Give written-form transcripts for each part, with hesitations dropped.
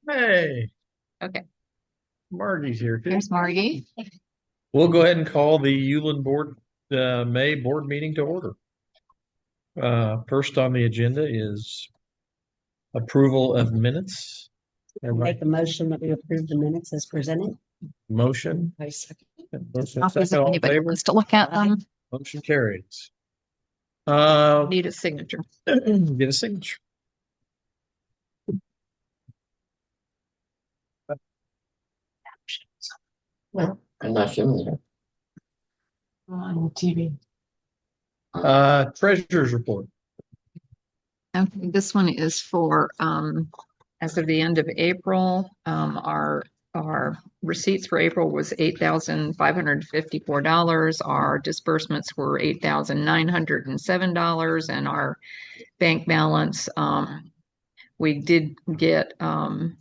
Hey, Okay, Margie's here too. there's Margie. We'll go ahead and call the Ulen May board meeting to order. First on the agenda is approval of minutes. Everybody, Make a motion that we approve the minutes as presented. motion. I second. Motion, I'll second, if all in anybody favor? wants to look at them. Motion carries. Need a signature. Get a signature. Well, Unless you. on TV. Treasurer's report. Okay, this one is for as of the end of April, our receipts for April was $8,554. Our disbursements were $8,907, and our bank balance we did get our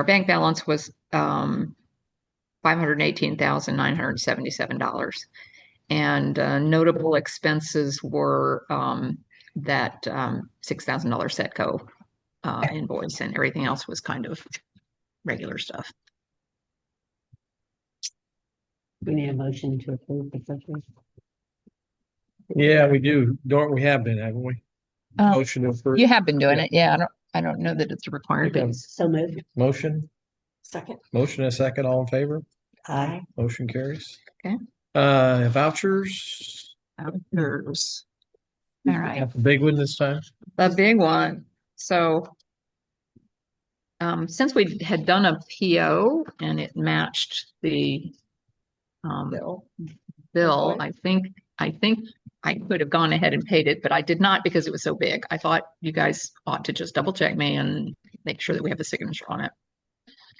bank balance was $518,977. And notable expenses were that $6,000 Setco invoice, and everything else was kind of regular stuff. We need a motion to approve the treasury. Yeah, we do. Don't we have been, haven't we? Motion to approve. You have been doing it, yeah. I don't know that it's required, but So moved. Motion, Second. motion and a second, all in favor? Aye. Motion carries. Okay. Vouchers. others. All right. Got the big one this time. The big one. So since we had done a PO and it matched the bill, I think I could have gone ahead and paid it, but I did not because it was so big. I thought you guys ought to just double check me and make sure that we have a signature on it.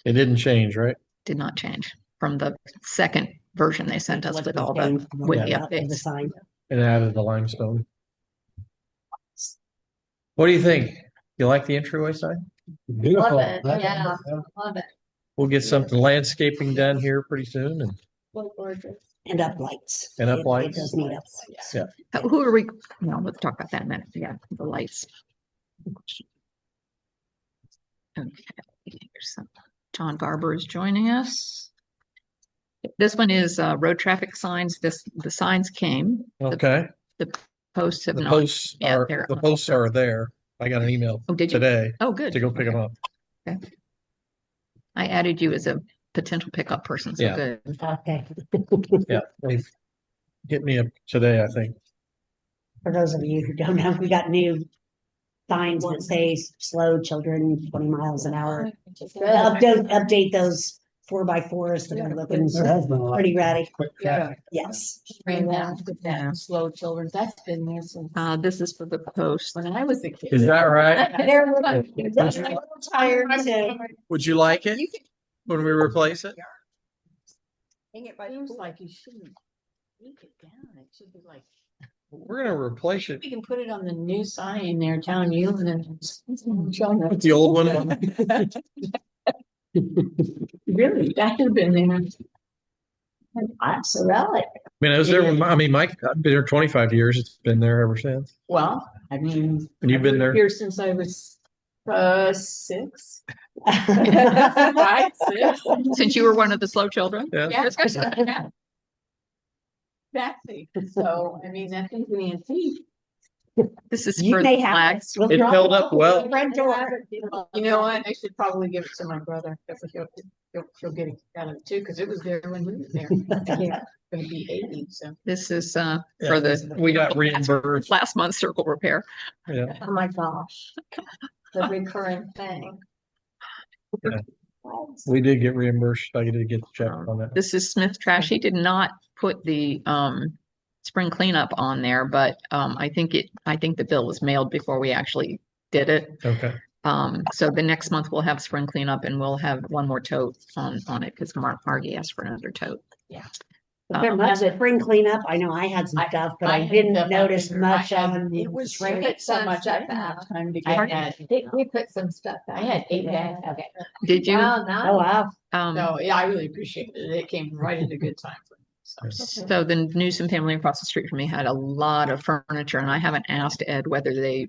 It didn't change, right? Did not change from the second version they sent us with all the The updates. sign. It added the limestone. What do you think? You like the entryway sign? Beautiful. Love it. Yeah. Love it. We'll get something landscaping done here pretty soon and Look gorgeous. And up lights. And up It lights. does need up lights. Yeah. Who are we? No, let's talk about that in a minute. Yeah, the lights. Okay, here's some. John Garber is joining us. This one is road traffic signs. The signs came. okay. The posts have The not. posts Yeah, are they're- the posts are there. I got an email Oh, did you? today Oh, good. to go pick them up. I added you as a potential pickup person. So Yeah. good. Okay. Yeah, they hit me up today, I think. For those of you who don't know, we got new signs that say slow children 20 miles an hour. Update those 4x4s that are looking pretty ratty. Yeah. Yes. Bring that, Yeah. slow children. That's been there since This is for the post. when I was a kid. Is that right? They're a little tired too. Would you like it when we replace it? Seems like you shouldn't take it down. It should be like, We're gonna replace it we can put it on the new sign there telling you and then. with the old one. Really, that should have been there. That's a relic. I mean, I was there when, Mike, I've been there 25 years. It's been there ever since. Well, I mean. And you've been there? Here since I was, 6. 5, 6. Since you were one of the slow children. Yeah. Yeah. Yeah. Exactly. So, I mean, that thing's an antique. This is You for may the have. flags. It held up well. Front door. You know what? I should probably give it to my brother because he'll get it out of it too, because it was there when we were there. Yeah, gonna be 80, so. This is Yeah, for the we got reimbursed. last month's circle repair. Yeah. Oh my gosh. The recurring thing. Yeah. We did get reimbursed. I did get the check on that. This is Smith Trash. He did not put the spring cleanup on there, but I think the bill was mailed before we actually did it. Okay. So the next month we'll have spring cleanup and we'll have one more tote on it because Margie asked for another tote. Yeah. There much spring cleanup. I know I had some stuff, but I didn't notice much on. It was we put so much I didn't have time to get. We put some stuff. I had 8 bags. Okay. Did you? Oh, wow. No, yeah, I really appreciated it. It came right at a good time for me. So the Newsom family across the street from me had a lot of furniture, and I haven't asked Ed whether they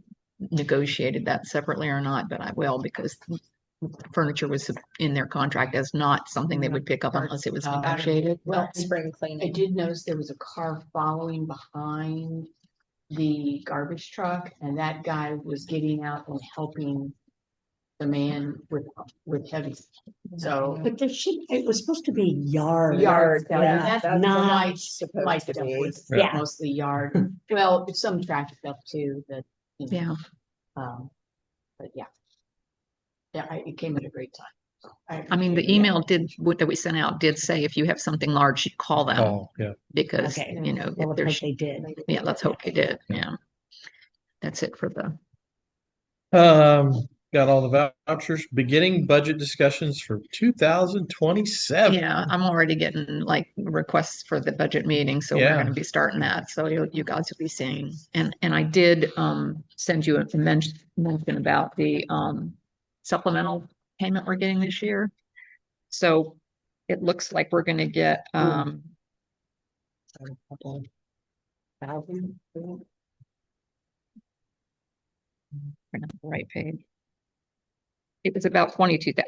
negotiated that separately or not, but I will because furniture was in their contract as not something they would pick up unless it was negotiated. Well, Spring I cleaning. did notice there was a car following behind the garbage truck, and that guy was getting out and helping the man with heavy. So But there should, it was supposed to be yard. yard, yeah, that's that's not light, supposed light to stuff be. was Yeah. mostly yard. Well, it's some traffic stuff too, that, you know, Yeah, but yeah. Yeah, it came at a great time. So I mean, the appreciate it. email that we sent out did say if you have something large, you call them Oh, yeah. because, Okay. you know, Well, if let's there's, hope they did. yeah, let's hope they did. Yeah. That's it for the, Got all the vouchers, beginning budget discussions for 2027. yeah, I'm already getting like requests for the budget meeting, so we're Yeah. going to be starting that. So you guys will be seeing. And I did send you a mention about the supplemental payment we're getting this year. So it looks like we're going to get Thousand. we're not on the right page. It was about $22,000.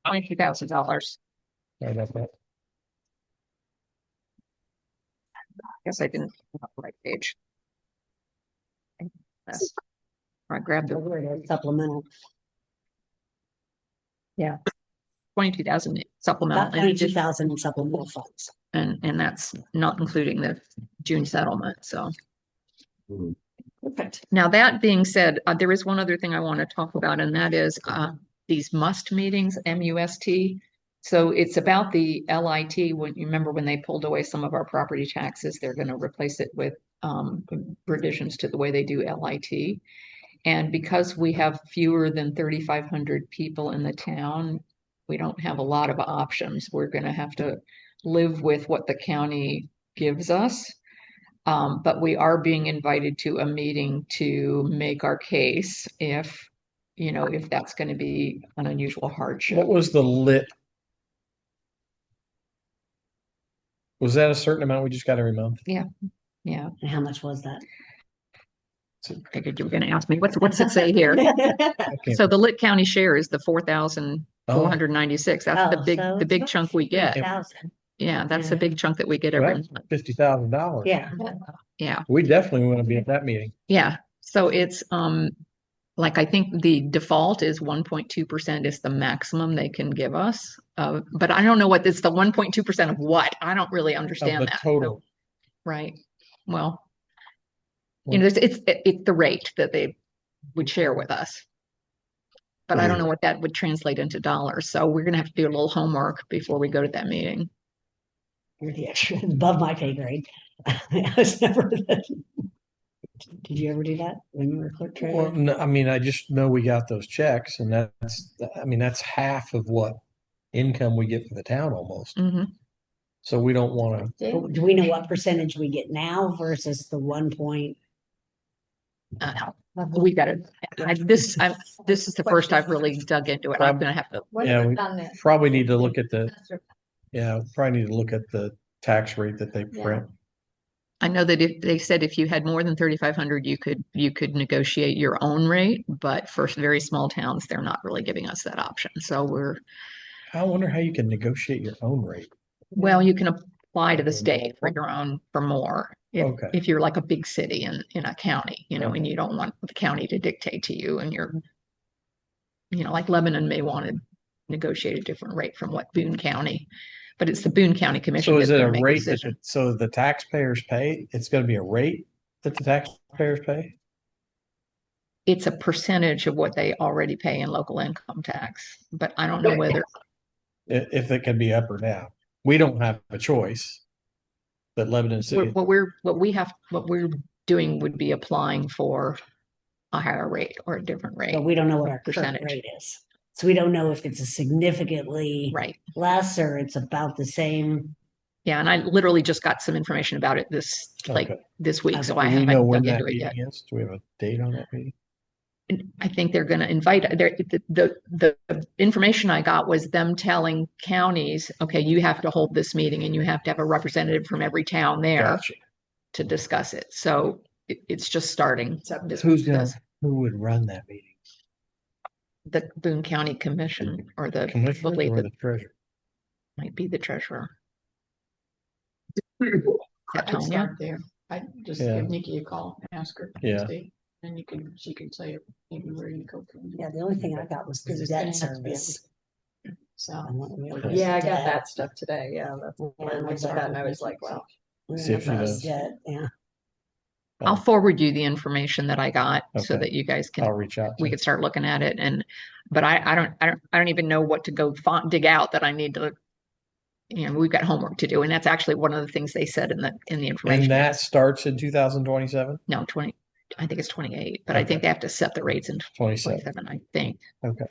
Sorry about that. Guess I didn't put up the right page. Yes. I grabbed the Supplemental. 22,000 About supplemental, 22,000 in supplemental funds. and that's not including the June settlement. So Perfect. now that being said, there is one other thing I want to talk about, and that is these must meetings, MUST. So it's about the LIT. When you remember when they pulled away some of our property taxes, they're going to replace it with revisions to the way they do LIT. And because we have fewer than 3,500 people in the town, we don't have a lot of options. We're going to have to live with what the county gives us. But we are being invited to a meeting to make our case if, you know, if that's going to be an unusual hardship. What was the lit? Was that a certain amount we just got every month? Yeah. And how much was that? I figured you were going to ask me, what's it say here? Okay. So the Lit County share is the 4,496. That's Oh, the so big it's chunk we get. 3,000. Yeah, that's the Yeah. big chunk that we get every Right. month. $50,000. Yeah. Yeah. We definitely want to be at that meeting. Yeah. So it's like I think the default is 1.2% is the maximum they can give us. But I don't know what it's the 1.2% of what. I don't really Of understand the that. total. Right. Well, you know, it's the rate that they would share with us. But I don't know what that would translate into dollars. So we're gonna have to do a little homework before we go to that meeting. You're the extra above my pay grade. I was never. Did you ever do that when you were clerk Well, treasurer? no, I mean, I just know we got those checks, and that's half of what income we get for the town almost. Mhm. So we don't want to. Do we know what percentage we get now versus the 1 point? We got it. This is the first I've really dug into it. I'm gonna have to. Yeah, we probably need to look at the. Yeah, probably need to look at the tax rate that they print. I know that if they said if you had more than 3,500, you could negotiate your own rate, but for very small towns, they're not really giving us that option. So I wonder how you can negotiate your own rate. well, you can apply to the state for your own for more. Okay. If you're like a big city in a county, you know, Okay. and you don't want the county to dictate to you, and you know, like Lebanon may want to negotiate a different rate from what Boone County, but it's the Boone County Commission. So is that's it a gonna make the rate that, decision. so the taxpayers pay? It's going to be a rate that the taxpayers pay? It's a percentage of what they already pay in local income tax, but I don't know whether, If it can be up or down. We don't have a choice. But Lebanon City, what we're doing would be applying for a higher rate or a different rate. But we don't know what our current Percentage. rate is. So we don't know if it's a significantly Right. less or it's about the same. Yeah, and I literally just got some information about it this Okay. week, so I do we know haven't when dug that into it yet. meeting is? Do we have a date on that meeting? And I think they're going to invite the information I got was them telling counties, okay, you have to hold this meeting and you have to have a representative from every town there Gotcha. to discuss it. So it's just starting. Who would run that meeting? the Boone County Commission or the, Commissioner believe or it the treasurer? might be the treasurer. I'd Tonya? start there. I'd just Yeah. give Nikki a call, and ask her. Yeah. See, and she can tell you maybe where you go from. Yeah, the only thing I got was the Because it's gonna debt have to be service. So. Yeah, I got Debt. that stuff today. Yeah, that's Yeah, I looked at that and I was like, wow. See if she knows. Debt, yeah. I'll forward you the information that I got so Okay. that you guys I'll can, reach out. we could start looking at it. But I don't even know what to go dig out that I need to, we've got homework to do. And that's actually one of the things they said in the And information. that starts in 2027? No, 20, I think it's 28, but I think Okay. they have to set the rates in 27. 27, I think. Okay.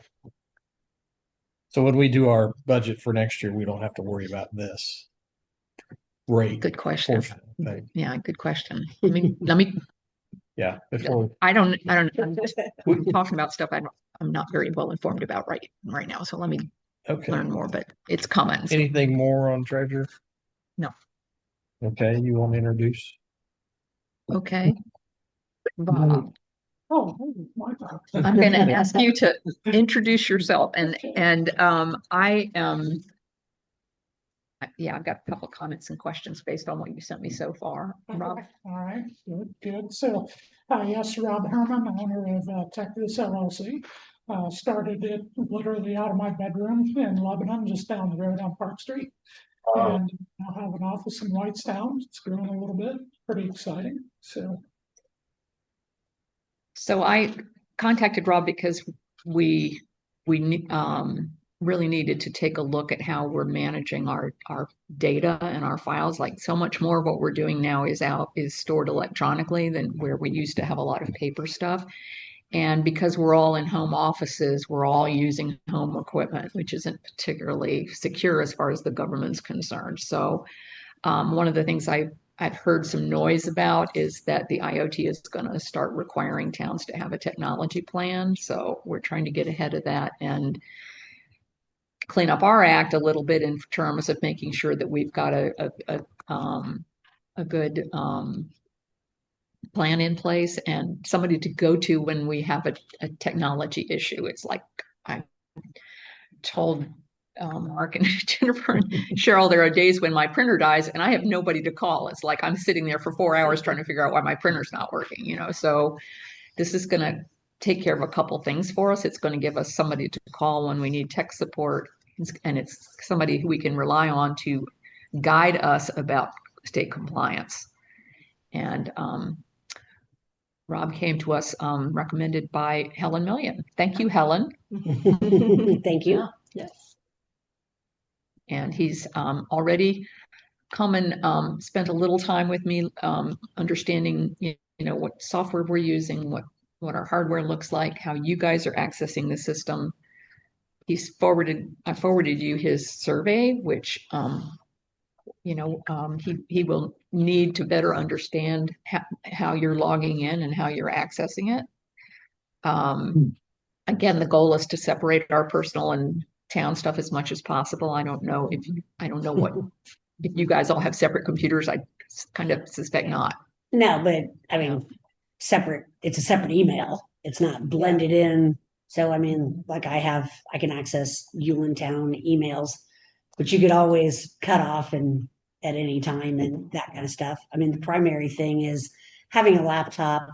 So when we do our budget for next year, we don't have to worry about this rate Good question. portion. Okay. Yeah, good question. Let me, Yeah. Before I'm just talking about stuff I'm not very well informed about right now. So let me okay. learn more, but it's coming. So Anything more on treasure? No. Okay. You want to introduce? okay. Bob, Oh, my God. I'm going to ask you to introduce yourself and I yeah, I've got a couple of comments and questions based on what you sent me so far. Rob, Okay, all right, good. So, yes, Rob Herman, owner of Texas LLC. Started it literally out of my bedroom in Lebanon, just down the road on Park Street. And now have an office in Whitestown. It's grown a little bit, pretty exciting. so I contacted Rob because we really needed to take a look at how we're managing our data and our files. Like so much more of what we're doing now is stored electronically than where we used to have a lot of paper stuff. And because we're all in home offices, we're all using home equipment, which isn't particularly secure as far as the government's concerned. So one of the things I've heard some noise about is that the IoT is going to start requiring towns to have a technology plan. So we're trying to get ahead of that and clean up our act a little bit in terms of making sure that we've got a good plan in place and somebody to go to when we have a technology issue. It's like I told Mark and Jennifer and Cheryl, there are days when my printer dies and I have nobody to call. It's like I'm sitting there for 4 hours trying to figure out why my printer's not working, So this is going to take care of a couple things for us. It's going to give us somebody to call when we need tech support, and it's somebody who we can rely on to guide us about state compliance. And Rob came to us recommended by Helen Million. Thank you, Helen. Thank you. Yes. And he's already come and spent a little time with me understanding what software we're using, what our hardware looks like, how you guys are accessing the system. I forwarded you his survey, which he will need to better understand how you're logging in and how you're accessing it. Again, the goal is to separate our personal and town stuff as much as possible. I don't know what if you guys all have separate computers. I kind of suspect not. No, but I mean, it's a separate email. It's not blended in. So I mean, like I can access Ulen Town emails, but you could always cut off and at any time and that kind of stuff. I mean, the primary thing is having a laptop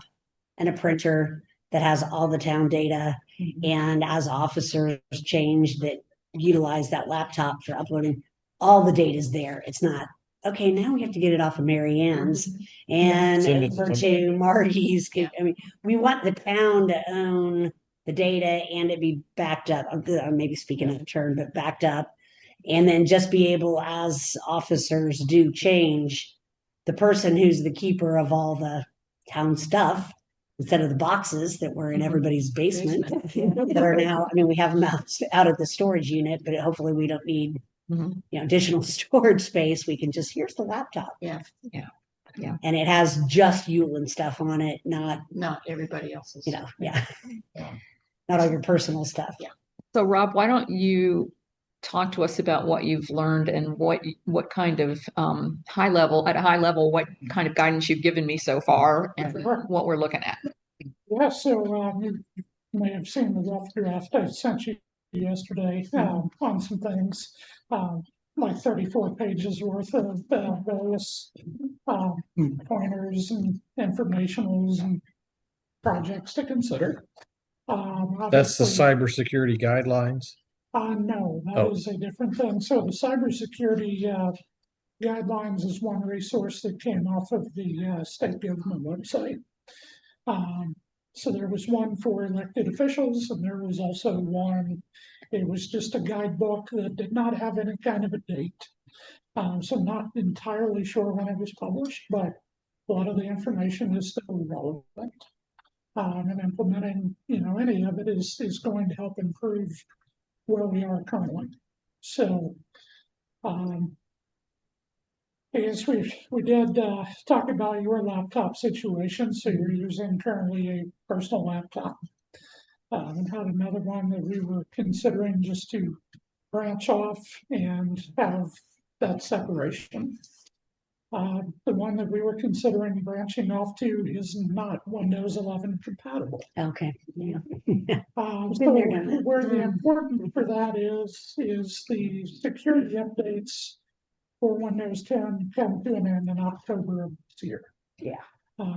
and a printer that has all the town data. And as officers change that utilize that laptop for uploading, all the data is there. It's not, okay, now we have to get it off of Mary Ann's and Send it to over somebody. to Marty's. I mean, we want the town to own the data and it be backed up. I'm maybe speaking out of turn, but backed up. And then just be able, as officers do change, the person who's the keeper of all the town stuff, instead of the boxes that were in everybody's basement that are now, I mean, we have them out of the storage unit, but hopefully we don't need additional storage space. We can just, here's the laptop. Yeah. And it has just Ulen stuff on it, not everybody else's. Not all your personal stuff. Yeah. So Rob, why don't you talk to us about what you've learned and what kind of high level, what kind of guidance you've given me so far and what we're looking at. Yeah, so may have seen the rough draft I sent you yesterday, on some things. Like 34 pages worth of various pointers and informationals and projects to consider. That's the Obviously, cybersecurity guidelines. no, that Oh. is a different thing. So the cybersecurity guidelines is one resource that came off of the state government website. So there was one for elected officials, and there was also one, it was just a guidebook that did not have any kind of a date. So I'm not entirely sure when it was published, but a lot of the information is still relevant. And implementing, any of it is going to help improve where we are currently. So, I guess we did talk about your laptop situation. So you're using currently a personal laptop. And had another one that we were considering just to branch off and have that separation. The one that we were considering branching off to is not Windows 11 compatible. Okay, yeah. So Been there, done that. where the important for that is the security updates for Windows 10 come to an end in October of this year. Yeah.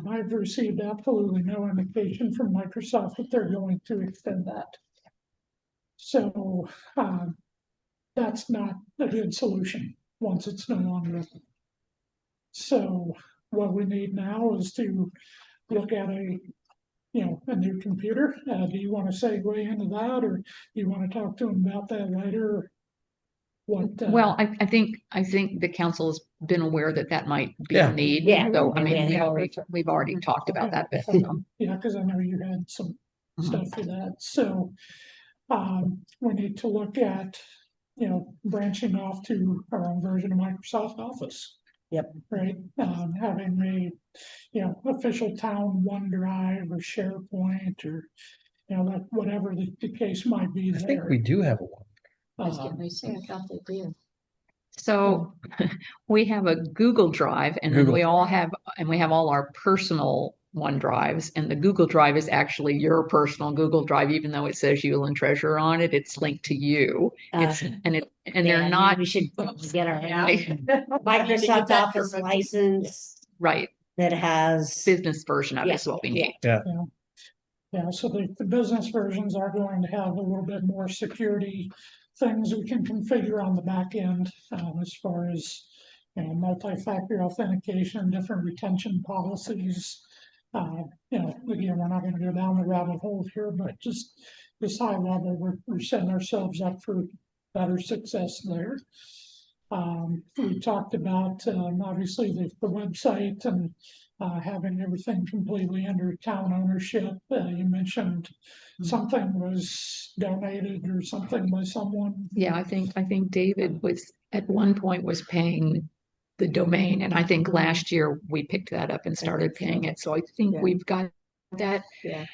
I've received absolutely no indication from Microsoft that they're going to extend that. So that's not a good solution once it's no longer. So what we need now is to look at a new computer. Do you want to segue into that, or do you want to talk to them about that later? What? Well, I think the council has been aware that might be Yeah. a need. Yeah. So, I mean, Yeah. we've already talked about that bit. Okay. So. Yeah, because I know you had some Mhm. stuff for that. So we need to look at, branching off to our own version of Microsoft Office. Yep. Right. Having a, official town OneDrive or SharePoint or, whatever the case might be I there. think we do have one. I was gonna say, I thought they did. So we have a Google Drive, and then Google. we have all our personal OneDrives, and the Google Drive is actually your personal Google Drive, even though it says Ulen Treasurer on it, it's linked to you. And they're Yeah, not We should get our Yeah. Microsoft Office license right. that has. Business version of it Yeah, is what we yeah. need. Yeah, so the business versions are going to have a little bit more security things we can configure on the back end, as far as, multi-factor authentication, different retention policies. Again, we're not gonna go down the rabbit hole here, but just this high level, we're setting ourselves up for better success there. We talked about, obviously the website and having everything completely under town ownership. You mentioned something was donated or something by someone. Yeah, I think David was at one point was paying the domain, and I think last year we picked that up and started paying it. So I think Yeah. we've got that. Yeah.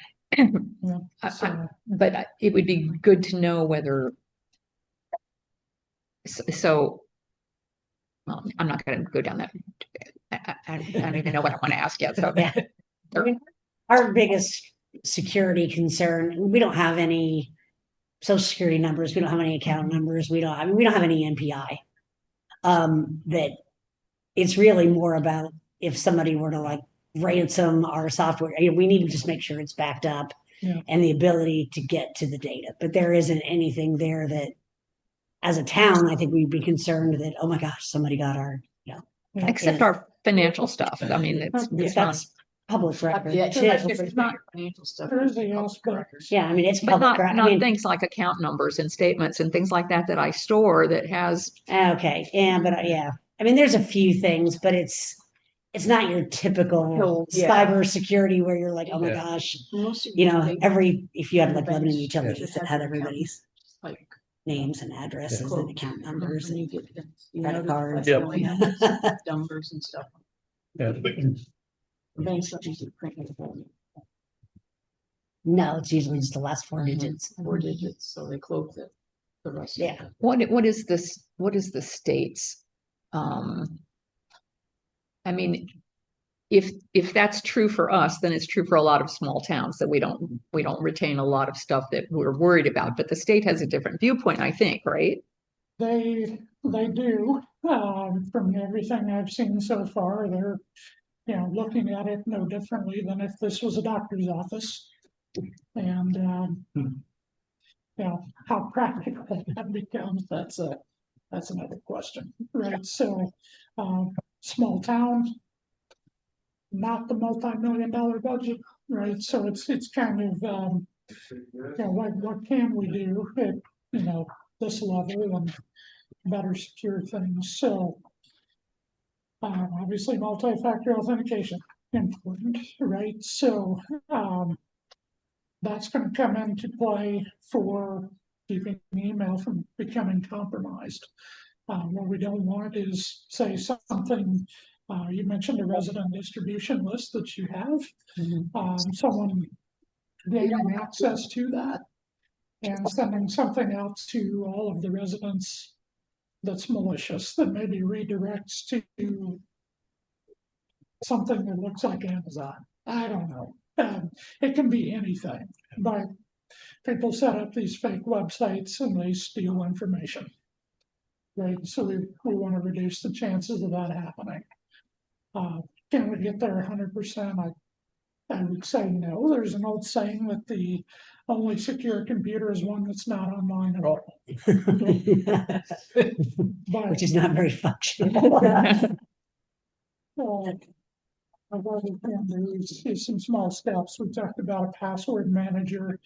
So, But it would be good to know whether. So, well, I'm not going to go down that. I don't even know what I want to ask yet. So, Yeah. Our biggest security concern, we don't have any social security numbers, we don't have any account numbers, we don't have any NPI. That it's really more about if somebody were to like ransom our software, we need to just make sure it's backed up. Yeah. And the ability to get to the data, but there isn't anything there that as a town, I think we'd be concerned that, oh my gosh, somebody got our, except our financial stuff. I mean, it's not. that's public record Yeah, too. it's not financial stuff. There is it's a public aspect. records. Yeah, I mean, it's But public not, record. not things like account numbers and statements and things like that I store that has. Okay, yeah, but yeah, I mean, there's a few things, but it's not your typical Yeah. cyber security where you're like, oh my Yeah. gosh, Most of these things, if you had like the Lebanon banks utilities just that have had their everybody's like names and addresses Yeah. and account numbers when you and get them, you credit know, cards. Yep. numbers and stuff. Yeah. The banks don't usually print it for you. no, it's usually just the last 4 digits. 4 digits, so they close it. The rest. of Yeah. it. What is this? What is the state's? I mean, if that's true for us, then it's true for a lot of small towns that we don't retain a lot of stuff that we're worried about. But the state has a different viewpoint, I think, right? They do, from everything I've seen so far, they're, looking at it no differently than if this was a doctor's office. And, how practical that becomes, that's another question, right? So, small town, not the multi-million-dollar budget, right? So it's kind of, what can we do at, this level and better secure things. So, obviously, multi-factor authentication important, right? So, that's going to come into play for keeping email from becoming compromised. What we don't want is, say, something. You mentioned a resident distribution list that you have. Someone gaining access to that and sending something out to all of the residents that's malicious, that maybe redirects to something that looks like Amazon. I don't know. It can be anything, but people set up these fake websites and they steal information. Right, so we want to reduce the chances of that happening. Can we get there 100%? I would say no. There's an old saying that the only secure computer is one that's not online at all. But Which is not very functional. what we can do is some small steps. We talked about a password manager.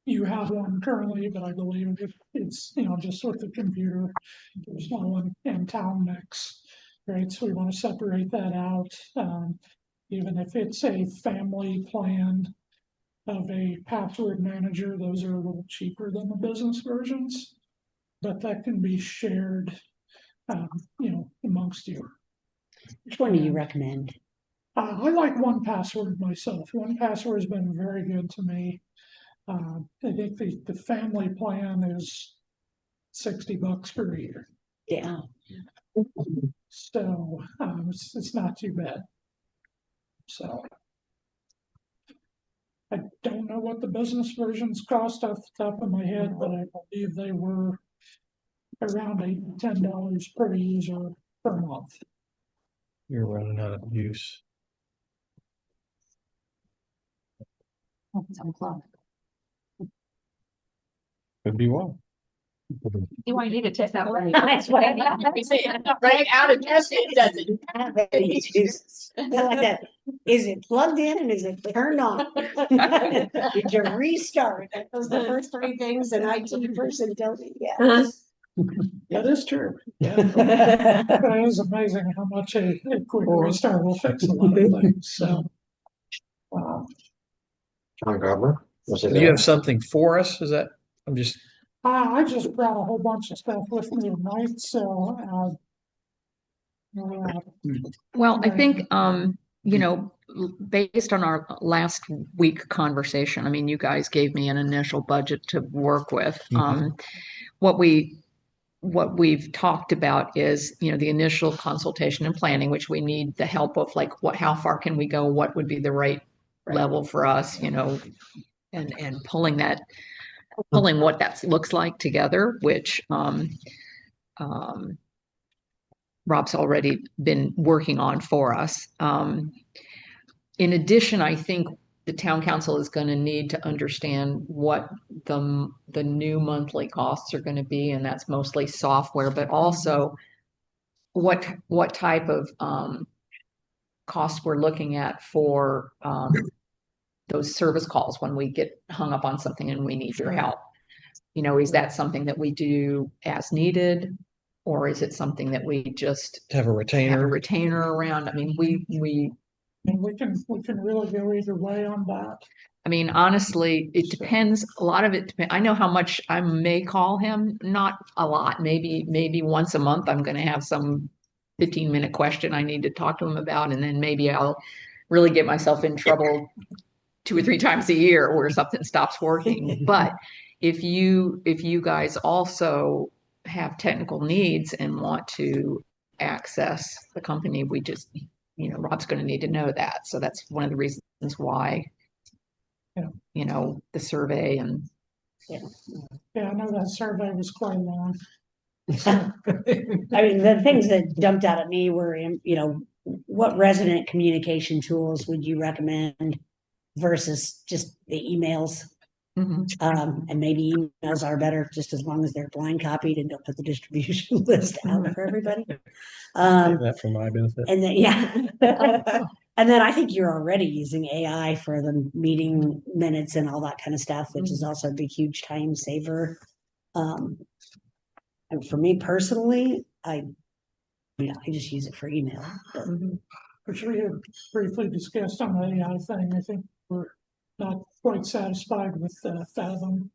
You have one currently, but I believe it's just with the computer. There's no one in town next, right? So we want to separate that out. Even if it's a family plan of a password manager, those are a little cheaper than the business versions, but that can be shared, amongst you. Which one do you recommend? I like 1Password myself. 1Password has been very good to me. I think the family plan is $60 per year. Yeah. So, it's not too bad. So, I don't know what the business versions cost off the top of my head, but I believe they were around $8 to $10 per user per month. You're running out of use. Could be one. Do I need to test that one? That's why Right out of test, it doesn't. I like that. Is it plugged in and is it turned on? Did you restart? Those are the first three things an IT person tells me. Yeah. That is true. Yeah. It is amazing how much a quick restart will fix a lot of things. So, John Gardner. Was it Do you have something for us? Is that, I'm just, I just brought a whole bunch of stuff with me tonight. So, Well, I think, based on our last week conversation, I mean, you guys gave me an initial budget to work with. What we've talked about is, the initial consultation and planning, which we need the help of, like, how far can we go? What would be the right level for us, and pulling what that looks like together, which, Rob's already been working on for us. In addition, I think the town council is going to need to understand what the new monthly costs are going to be, and that's mostly software, but also what type of costs we're looking at for those service calls when we get hung up on something and we need your help. Is that something that we do as needed? Or is it something that we just have a retainer around? I mean, we can really go either way on that. I mean, honestly, it depends. A lot of it depends. I know how much I may call him, not a lot. Maybe once a month I'm going to have some 15-minute question I need to talk to him about, and then maybe I'll really get myself in trouble 2 or 3 times a year where something stops working. But if you guys also have technical needs and want to access the company, we just Rob's going to need to know that. So that's one of the reasons why, Yeah. The survey and Yeah, I know that survey was quite long. I mean, the things that jumped out at me were, what resident communication tools would you recommend versus just the emails? Mhm. And maybe emails are better just as long as they're blind copied and don't put the distribution list out for everybody. Save Um, that for my benefit. and then, yeah. And then I think you're already using AI for the meeting minutes and all that kind of stuff, which is also a big, huge time saver. And for me personally, I just use it for email. But Which we had briefly discussed on the AI thing. I think we're not quite satisfied with Fathom.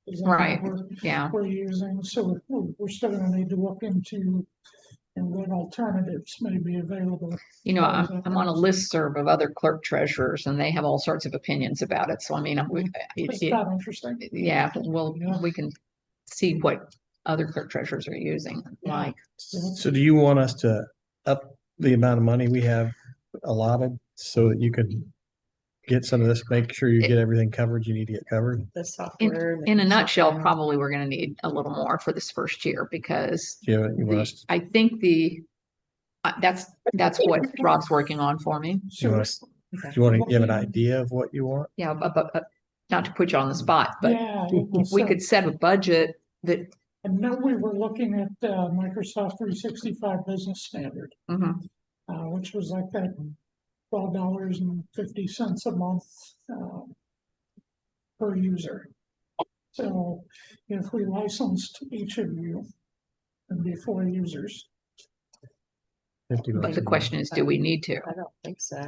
Is that what Right. Yeah. We're using, so we're still gonna need to look into what alternatives may be available. I'm on a listserv of other clerk treasurers and they have all sorts of opinions about it. So, I mean, It's kind of interesting. yeah, we can see what other clerk treasurers are using. Like, So do you want us to up the amount of money we have allotted so that you can get some of this, make sure you get everything covered you need to get covered? The software. in a nutshell, probably we're going to need a little more for this first year because You want us, I think that's what Rob's working on for me. you want us, do you want to give an idea of what you want? Yeah, but not to put you on the spot, but Yeah. we could set a budget that, I know we were looking at Microsoft 365 Business Standard, mhm, which was like that $12.50 a month per user. So if we licensed each of you, it'd be 4 users. 50 but bucks the a question month. is, do we need to? I don't think so.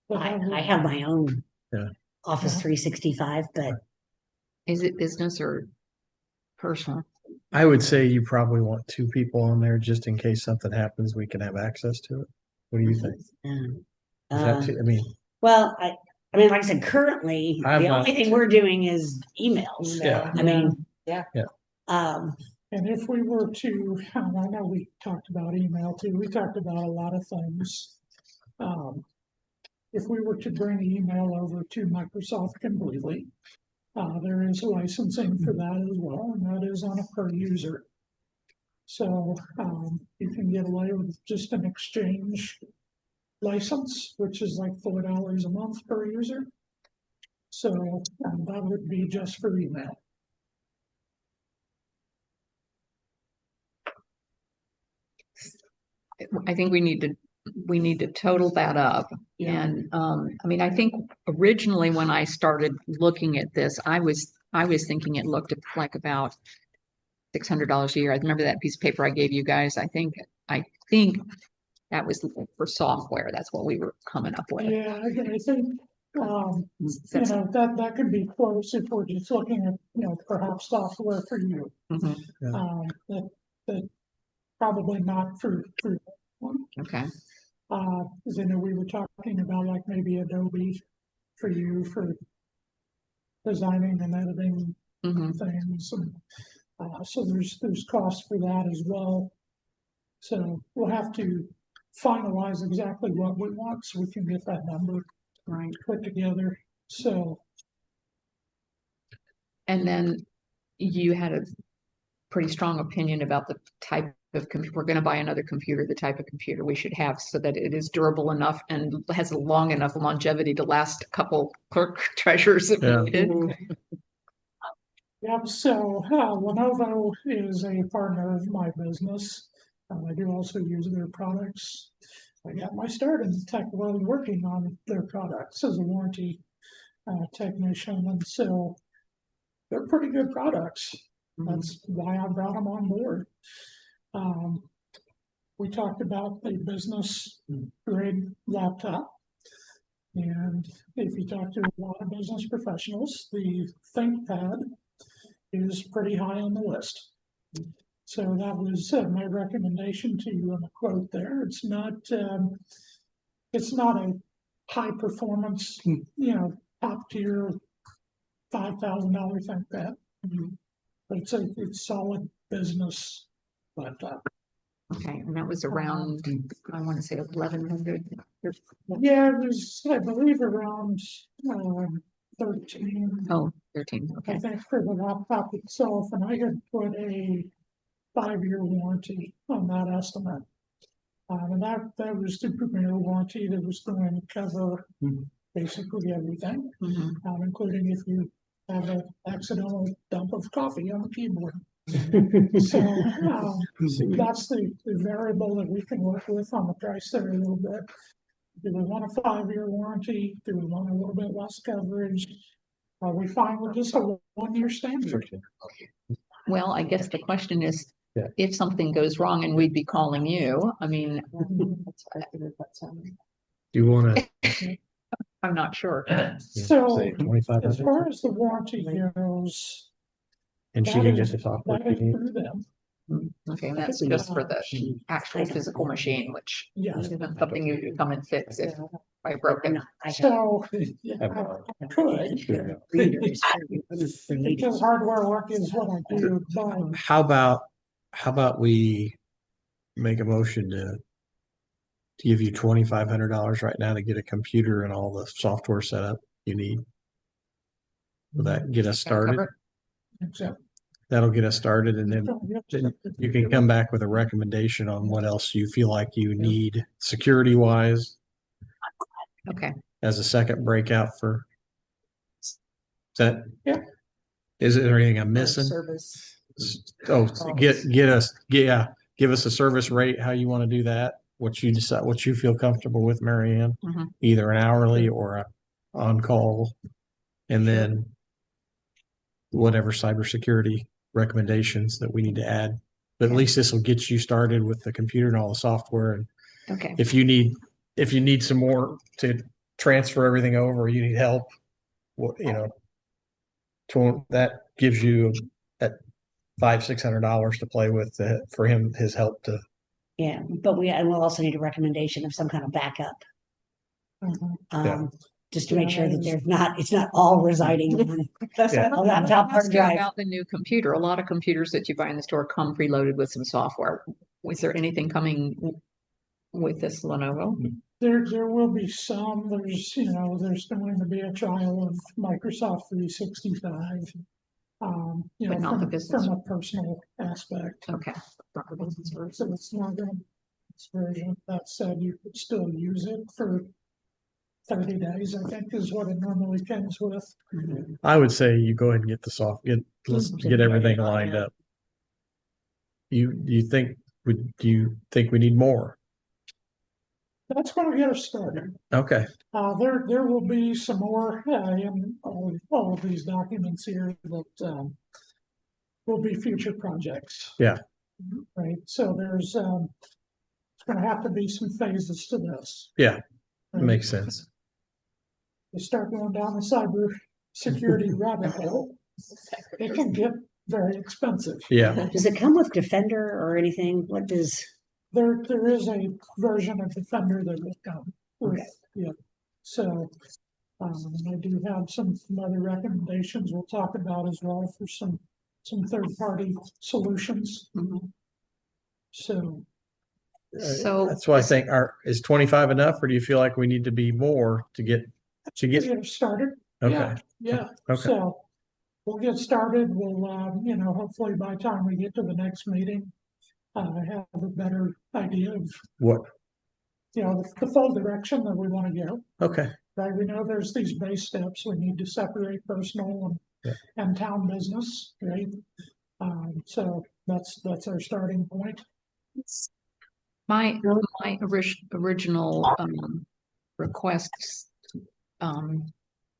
But I have my own Yeah. Office Yeah. 365, but Is it business or personal? I would say you probably want 2 people on there just in case something happens, we can have access to it. What do you think? Is that uh, I mean, well, I mean, like I said, currently, I'm the not- only thing we're doing is emails. Yeah. I mean, Yeah. And if we were to, I know we talked about email too, we talked about a lot of things. If we were to bring email over to Microsoft completely, there is licensing for that as well, and that is on a per user. So you can get away with just an exchange license, which is like $4 a month per user. So that would be just for email. I think we need to total that up. Yeah. And I mean, I think originally when I started looking at this, I was thinking it looked like about $600 a year. I remember that piece of paper I gave you guys. I think that was for software. That's what we were coming up with. Yeah, I think, that could be close if we're just looking at, perhaps software for you. Mhm. That probably not for one. Okay. Cause I know we were talking about like maybe Adobe for you for designing and editing Mhm. things. And, so there's cost for that as well. So we'll have to finalize exactly what we want so we can get that number Right. put together. So And then you had a pretty strong opinion about the type of computer. We're going to buy another computer, the type of computer we should have so that it is durable enough and has a long enough longevity to last a couple clerk treasurers if Yeah. needed. yep, so Lenovo is a partner of my business. I do also use their products. I got my start in the tech world working on their products as a warranty technician, and so they're pretty good products. That's why I brought them on board. We talked about the business grade laptop. And if you talk to a lot of business professionals, the ThinkPad is pretty high on the list. So that was my recommendation to you in the quote there. It's not a high performance, top tier $5,000 ThinkPad, but it's solid business laptop. Okay, and that was around, I want to say 1,100. Yeah, it was, I believe, around 13. Oh, 13, I okay. think for the laptop itself, and I had put a 5-year warranty on that estimate. And that was the premier warranty that was going to cover basically everything, Mhm. Including if you have an accidental dump of coffee on the keyboard. So, that's the variable that we can work with on the price there a little bit. Do we want a 5-year warranty? Do we want a little bit less coverage? Are we fine with just a 1-year standard? Well, I guess the question is, Yeah. if something goes wrong and we'd be calling you, I mean, Do you want to I'm not sure. So, say as 2,500? far as the warranty goes, And she that can get is, the software. that is through them. Okay, and that's just for the actual physical machine, which Yeah. isn't something you can come and fix if I broke it. So, I could, because hardware work is what I do, but How about we make a motion to give you $2,500 right now to get a computer and all the software set up you need? Will that get us Gotta started? cover except. That'll get us started, and then you can come back with a recommendation on what else you feel like you need security wise it. Okay, as a second breakout for. Is that? Yeah. Is there anything I'm missing? Service. Oh, give us a service rate, how you want to do that, what you decide, what you feel comfortable with, Mary Ann, Mhm. either an hourly or a on-call, and then whatever cybersecurity recommendations that we need to add. But at Okay. least this will get you started with the computer and all the software. And okay, if you need some more to transfer everything over, you need help, that gives you at $500-$600 to play with for his help to. Yeah, but we'll also need a recommendation of some kind of backup. Yeah. Just to make sure that it's not all residing on Yeah. a laptop Ask hard you drive. about the new computer. A lot of computers that you buy in the store come preloaded with some software. Was there anything coming with this Lenovo? There will be some, there's going to be a trial of Microsoft 365. But not the business. From a personal aspect. Okay. So it's not gonna, this version, that said, you could still use it for 30 days, I think is what it normally comes with. I would say you go ahead and get let's get everything lined up. Do you think we need more? That's gonna get us started. Okay. There will be some more, in all of these documents here that, will be future projects. Yeah. Right, so there's, it's gonna have to be some phases to this. Yeah, right? makes sense. You start going down the cyber security rabbit hole, it can get very expensive. Yeah. Does it come with Defender or anything? What does? There is a version of Defender that will come with, yeah. So, I do have some other recommendations we'll talk about as well for some third-party solutions. Mhm. So, So That's why I think is 25 enough, or do you feel like we need to be more to get? get started. Okay. Yeah, Okay. so we'll get started. We'll, hopefully by the time we get to the next meeting, have a better idea of, What? the full direction that we want to go. Okay. Right, we know there's these base steps. We need to separate personal and town business, right? So that's our starting point. my original requests,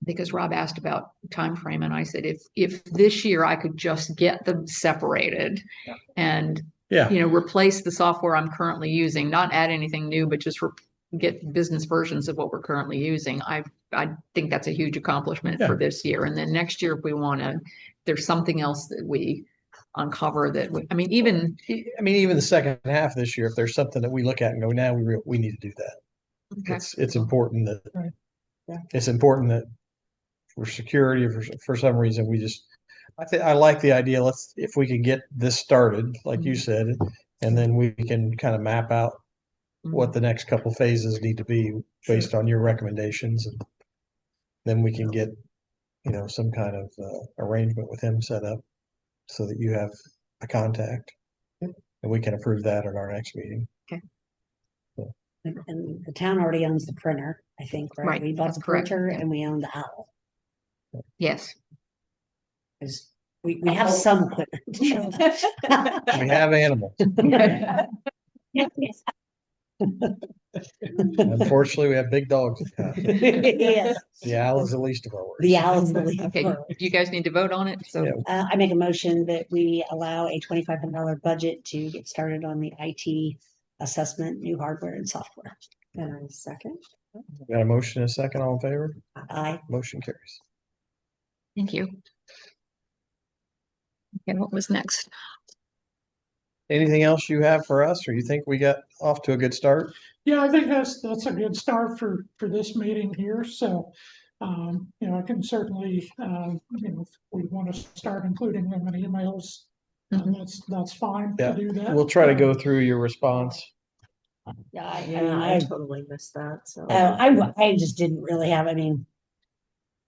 because Rob asked about time frame, and I said if this year I could just get them separated and replace the software I'm currently using, not add anything new, but just get business versions of what we're currently using. I think that's a huge accomplishment for this year. And then next year, if we want to, there's something else that we uncover that even the second half of this year, if there's something that we look at and go, now we need to do that. okay. It's important that Right. it's important that for security, for some reason, I like the idea. If we can get this started, like you said, And then we can kind of map out what the next couple phases need to be based on your recommendations. And then we can get, some kind of arrangement with him set up so that you have a contact. And we can approve that at our next meeting. And the town already owns the printer, I think, right? Right, We bought that's the correct, printer yeah. and we own the owl. Yes. 'Cause we have some equipment. We have animals. Unfortunately, we have big dogs. at the house. Yes, The owl is the least of our worries. the owl's the lead. Okay, you guys need to vote on it, so. Yeah. I make a motion that we allow a $2,500 budget to get started on the IT assessment, new hardware and software. And I second. Got a motion and a second, all in favor? I, Motion carries. Thank you. Okay, what was next? Anything else you have for us, or you think we got off to a good start? Yeah, I think that's a good start for this meeting here, so. I can certainly, if we want to start including them in emails, that's fine Yeah, to do that. We'll try to go through your response. yeah, I mean, Yeah, I totally missed that, so. I just didn't really have, like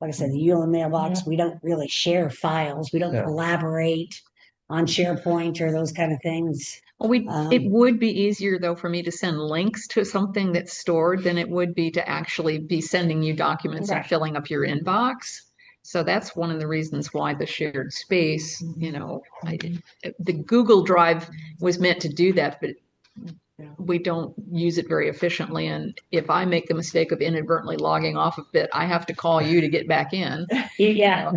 I said, the Ulen mailbox, Yeah. we don't really share files. We don't Yeah. collaborate on SharePoint or those kind of things. Well, it Um, would be easier though for me to send links to something that's stored than it would be to actually be sending you documents and Right. filling up your inbox. So that's one of the reasons why the shared space, the Google Drive was meant to do that, but we don't use it very efficiently. And if I make the mistake of inadvertently logging off of it, I have to call you to get back in. Yeah,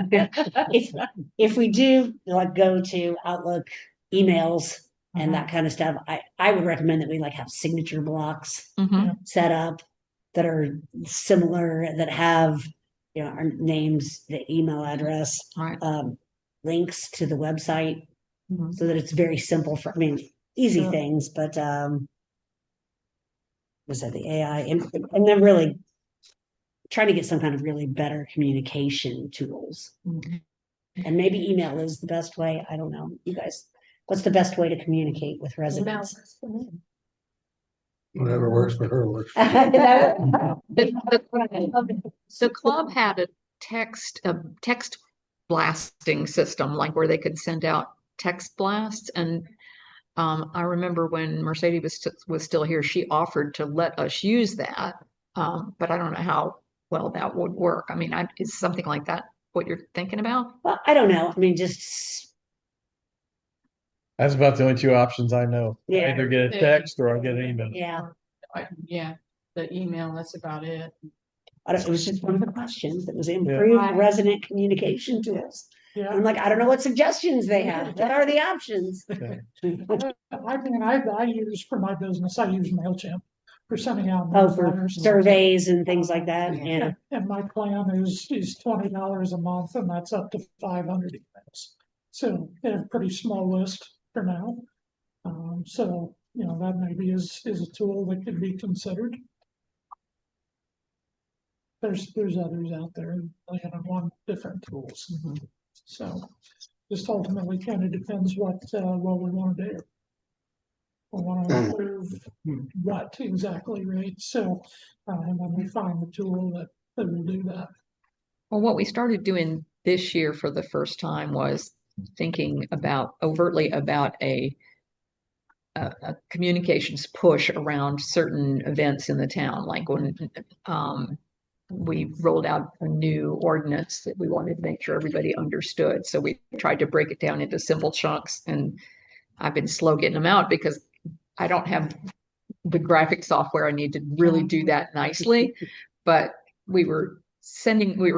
if we do like go to Outlook emails and that kind of stuff, I would recommend that we like have signature blocks Mhm. set up that are similar, that have, our names, the email address, Right. links to the website, Mhm. so that it's very simple easy Sure. things, but was that the AI and then really trying to get some kind of really better communication tools. Mhm. And maybe email is the best way. I don't know. You guys, what's the best way to communicate with residents? Whatever works for her works. The club had a text blasting system, like where they could send out text blasts. And I remember when Mercedes was still here, she offered to let us use that. But I don't know how well that would work. Is something like that what you're thinking about? Well, I don't know. Just, That's about the only two options I know. I Yeah. either get a text or I get an email. yeah. Yeah, the email, that's about it. It was just one of the questions that was improved resident communication tools. Yeah. I'm like, I don't know what suggestions they have. What are the options? I use for my business, I use MailChimp for sending out. Oh, for newsletters. surveys and things like that. Yeah. And my plan is $20 a month, and that's up to 500 emails. So they have a pretty small list for now. So, that maybe is a tool that could be considered. There's others out there, like one different tools. So just ultimately kind of depends what we want to do. We want to improve what exactly, right? So, and then we find the tool that will do that. Well, what we started doing this year for the first time was thinking overtly about a communications push around certain events in the town, like when we rolled out a new ordinance that we wanted to make sure everybody understood. So we tried to break it down into simple chunks, and I've been slow getting them out because I don't have the graphic software I need to really do that nicely. But we were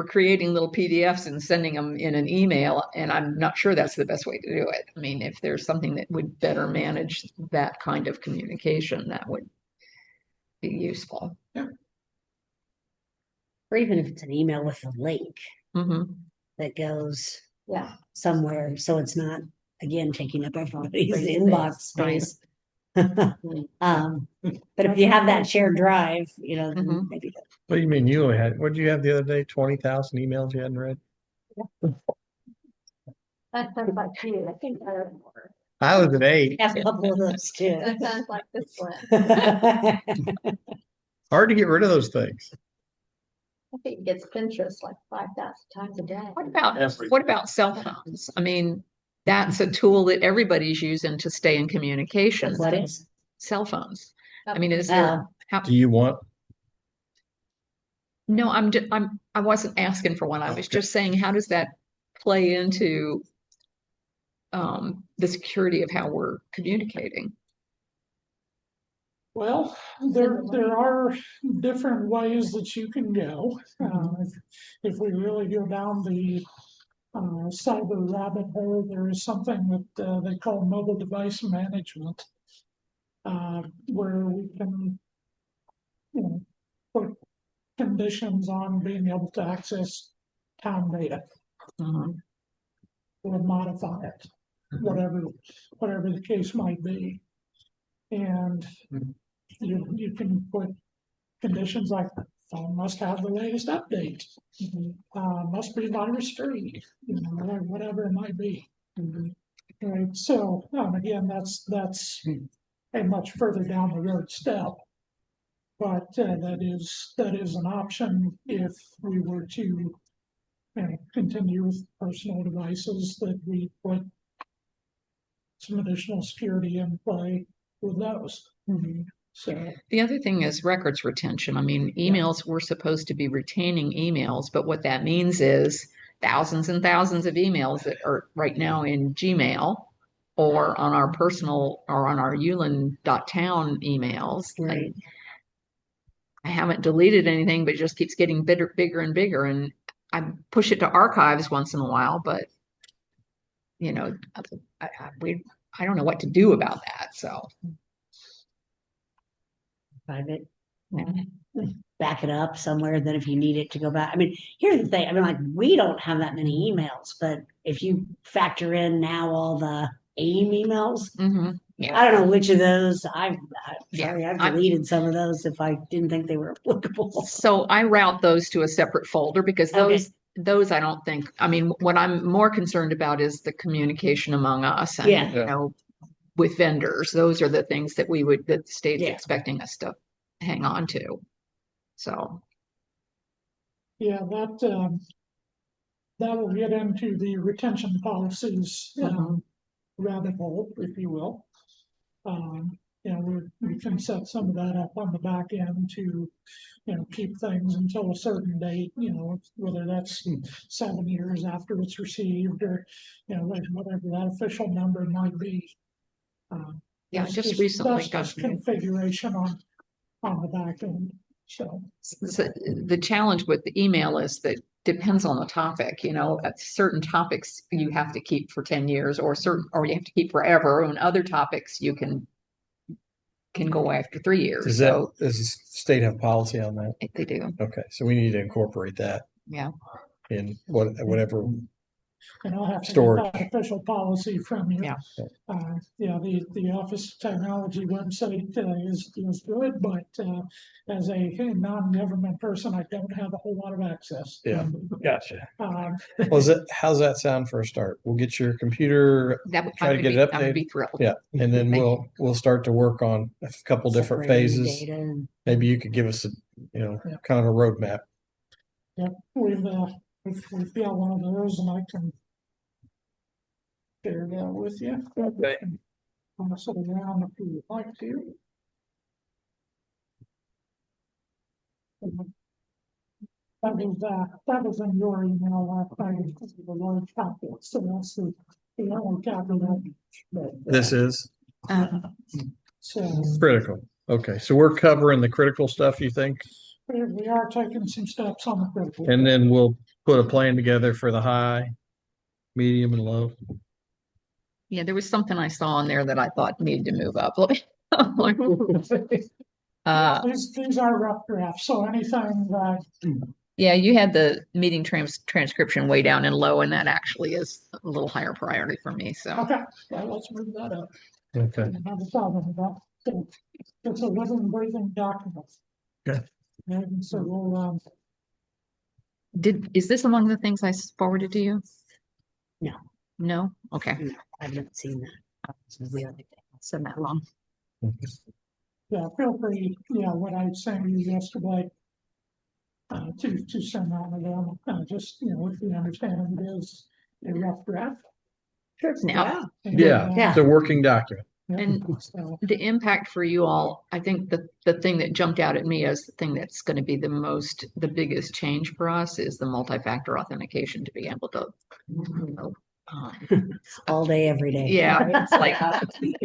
creating little PDFs and sending them in an email, and I'm not sure that's the best way to do it. If there's something that would better manage that kind of communication, that would be useful. Or even if it's an email with a link Mm-hmm. that goes somewhere, so it's not, again, taking up everybody's Space. inbox space. But if you have that shared drive, then maybe. What do you mean you only had, what did you have the other day? 20,000 emails you hadn't read? That's about you. I think I was an 8. Have a couple of those too. That sounds like this one. Hard to get rid of those things. I think it gets Pinterest like 5,000 times a day. What about cell phones? I mean, that's a tool that everybody's using to stay in communication. What is? Cell phones. I mean, is there, how, Do you want, no, I wasn't asking for one. I was just saying, how does that play into the security of how we're communicating? Well, there are different ways that you can go. If we really go down the cyber rabbit hole, there is something that they call mobile device management, where we can, put conditions on being able to access town data or modify it, whatever the case might be. And you can put conditions like phone must have the latest update, must be virus free, whatever it might be. Right. So again, that's a much further down the road step, but that is an option if we were to continue with personal devices, that we put some additional security in play with those. So The other thing is records retention. I mean, emails, we're supposed to be retaining emails, but what that means is thousands and thousands of emails that are right now in Gmail or on our personal or on our Ulen.town emails. Right. I haven't deleted anything, but it just keeps getting bigger and bigger. And I push it to archives once in a while, but I don't know what to do about that. So Private, yeah. back it up somewhere, then if you need it to go back. I mean, here's the thing, I mean, like, we don't have that many emails, but if you factor in now all the AIM emails, Yeah. I don't know which of those, I've Yeah, I've I'm- deleted some of those if I didn't think they were applicable. So I route those to a separate folder because Okay. those I don't think, I mean, what I'm more concerned about is the communication among us and, Yeah. with vendors. Those are the things that that the state's Yeah. expecting us to hang on to. So, yeah, that will get into the retention policies rabbit hole, if you will. We can set some of that up on the back end to, keep things until a certain date, whether that's 7 years after it's received or, whatever that official number might be. yeah, That's just recently that's got just configuration on the back end. So the challenge with the email is that depends on the topic, at certain topics you have to keep for 10 years or you have to keep forever. And other topics you can go after 3 years. does So the state have policy on that? they do. Okay, so we need to incorporate that Yeah. in whatever. and I'll have to Storage. get that official policy from you. Yeah. The Office of Technology website is good, but as a non-government person, I don't have a whole lot of access. Yeah, gotcha. Um, How's that sound for a start? We'll get your computer, try to get it I would be updated. thrilled. Yeah, and then Thank we'll start to work on a couple different Separating the phases. data and- Maybe you could give us kind of a roadmap. we've got one of those, and I can share that with you. Okay. I'm gonna sit around if you would like to. That was in your email last night, this is the large copy, so that's the only copy that. This is So critical. Okay, so we're covering the critical stuff, you think? we are taking some steps on the critical. And then we'll put a plan together for the high, medium, and low. Yeah, there was something I saw in there that I thought needed to move up. These are rough drafts, so anything that, Yeah, you had the meeting transcription way down and low, and that actually is a little higher priority for me. So, okay, well, let's move that up. Okay. Have a problem with that. So, it's a living, breathing document. Okay. And so we'll, is this among the things I forwarded to you? No. No? Okay. No, I've not seen that. Send that along. Yeah, feel free, what I sent you yesterday. To send that to them, just, with the understanding it is a rough draft. Now, And, Yeah, it's a working document. And so, the impact for you all, I think the thing that jumped out at me as the thing that's going to be the biggest change for us is the multi-factor authentication to be able to, All day, every day. yeah, it's like,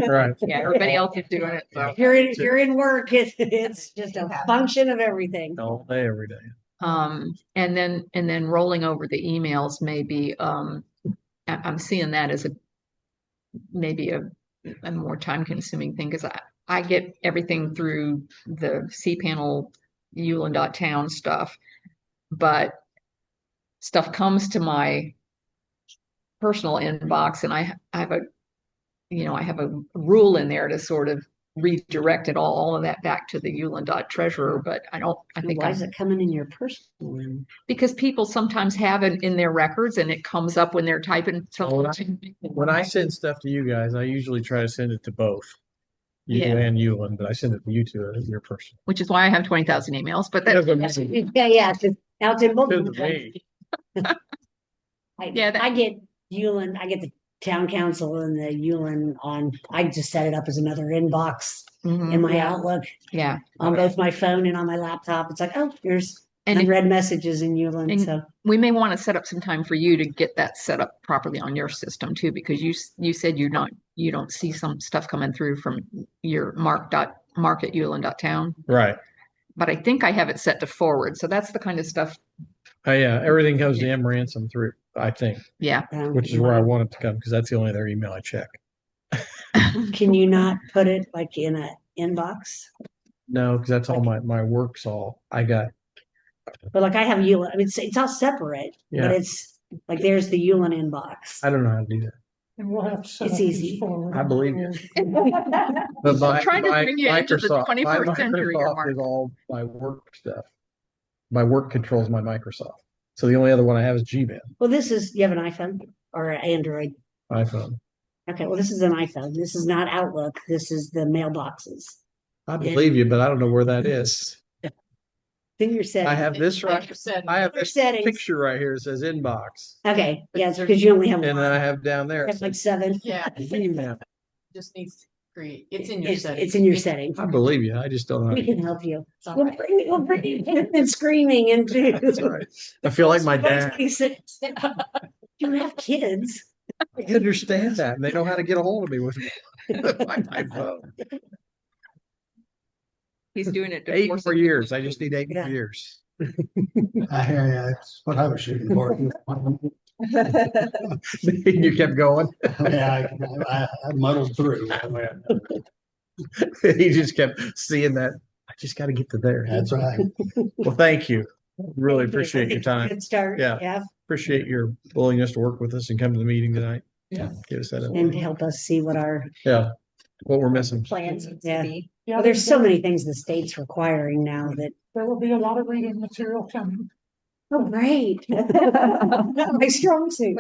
Right. yeah, everybody else is doing it. So. You're in work, it's just a function of everything. All day, every day. And then rolling over the emails, maybe, I'm seeing that as maybe a more time consuming thing because I get everything through the cPanel Ulen.town stuff, but stuff comes to my personal inbox and I have a rule in there to sort of redirect it all of that back to the Ulen.treasurer, but I think Why is it coming in your personal one? because people sometimes have it in their records and it comes up when they're typing something. When I send stuff to you guys, I usually try to send it to both you Yeah. and Ulen, but I send it to you two as your person. Which is why I have 20,000 emails, but that, Yeah, now it's in both. Good way. Yeah, I get Ulen, I get the town council and the Ulen I just set it up as another inbox Mhm. in my Outlook Yeah. on both my phone and on my laptop. It's like, oh, here's And if- unread messages in Ulen, and so. we may want to set up some time for you to get that set up properly on your system too, because you said you don't see some stuff coming through from your mark at Ulen.town. Right. But I think I have it set to forward. So that's the kind of stuff. Yeah, everything goes to M Ransom through, I think, Yeah. which is where I want it to come because that's the only other email I check. Can you not put it like in a inbox? No, because that's all my work's all I got. But like I have Ulen, I mean, it's all separate, Yeah. but it's like there's the Ulen inbox. I don't know how to do that. and we'll have to set It's up these easy. forward. I believe you. Well, But I'm trying to bring you into the 21st century here, Microsoft Mark. is all my work stuff. My work controls my Microsoft. So the only other one I have is Gmail, this is, you have an iPhone or an Android? iPhone. Okay, well, this is an iPhone. This is not Outlook. This is the mailboxes. I believe you, but I don't know where that is. In your settings. I have this right. I have this Settings. picture right here. It says inbox, Okay, yeah, it's because you only have and one. then I have down there. I have like 7. Yeah, Email. just needs to create, it's in your It's settings. in your settings. I believe you. I just don't know. How We to can help you. It's all We'll right. bring you and screaming into. That's right. I feel like my dad. You have kids. I understand that, and they know how to get a hold of me with my iPhone. He's doing it to 8 force more it. years. I just need 8 more Yeah. years. I hear you. That's what I was shooting for. You kept going. Yeah, I muddled through. He just kept seeing that. I just got to get to there. That's right. Well, thank you. Really Thank you. appreciate I your think it's a time. Good start. Yeah. Yeah, Appreciate your willingness to work with us and come to the meeting tonight. Yeah. Give us that. and to help us see what our What we're missing. plans. to Yeah. be. Yeah, Well, there's so many things the state's requiring now that. There will be a lot of reading material coming. Oh, great. My strong suit.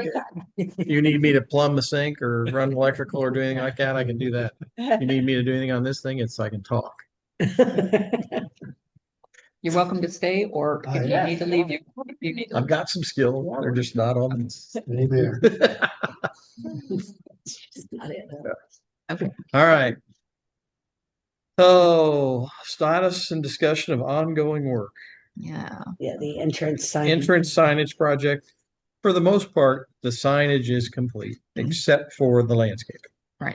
If you need me to plumb the sink or run electrical or do anything like that, I can do that. If you need me to do anything on this thing, it's I can talk. You're welcome to stay, or if you need to leave, you need to I've got some skills. They're just not on. Amen. Okay. All right. So, status and discussion of ongoing work. Yeah. Yeah, the entrance sign. Entrance signage project. For the most part, the signage is complete, except for the landscape.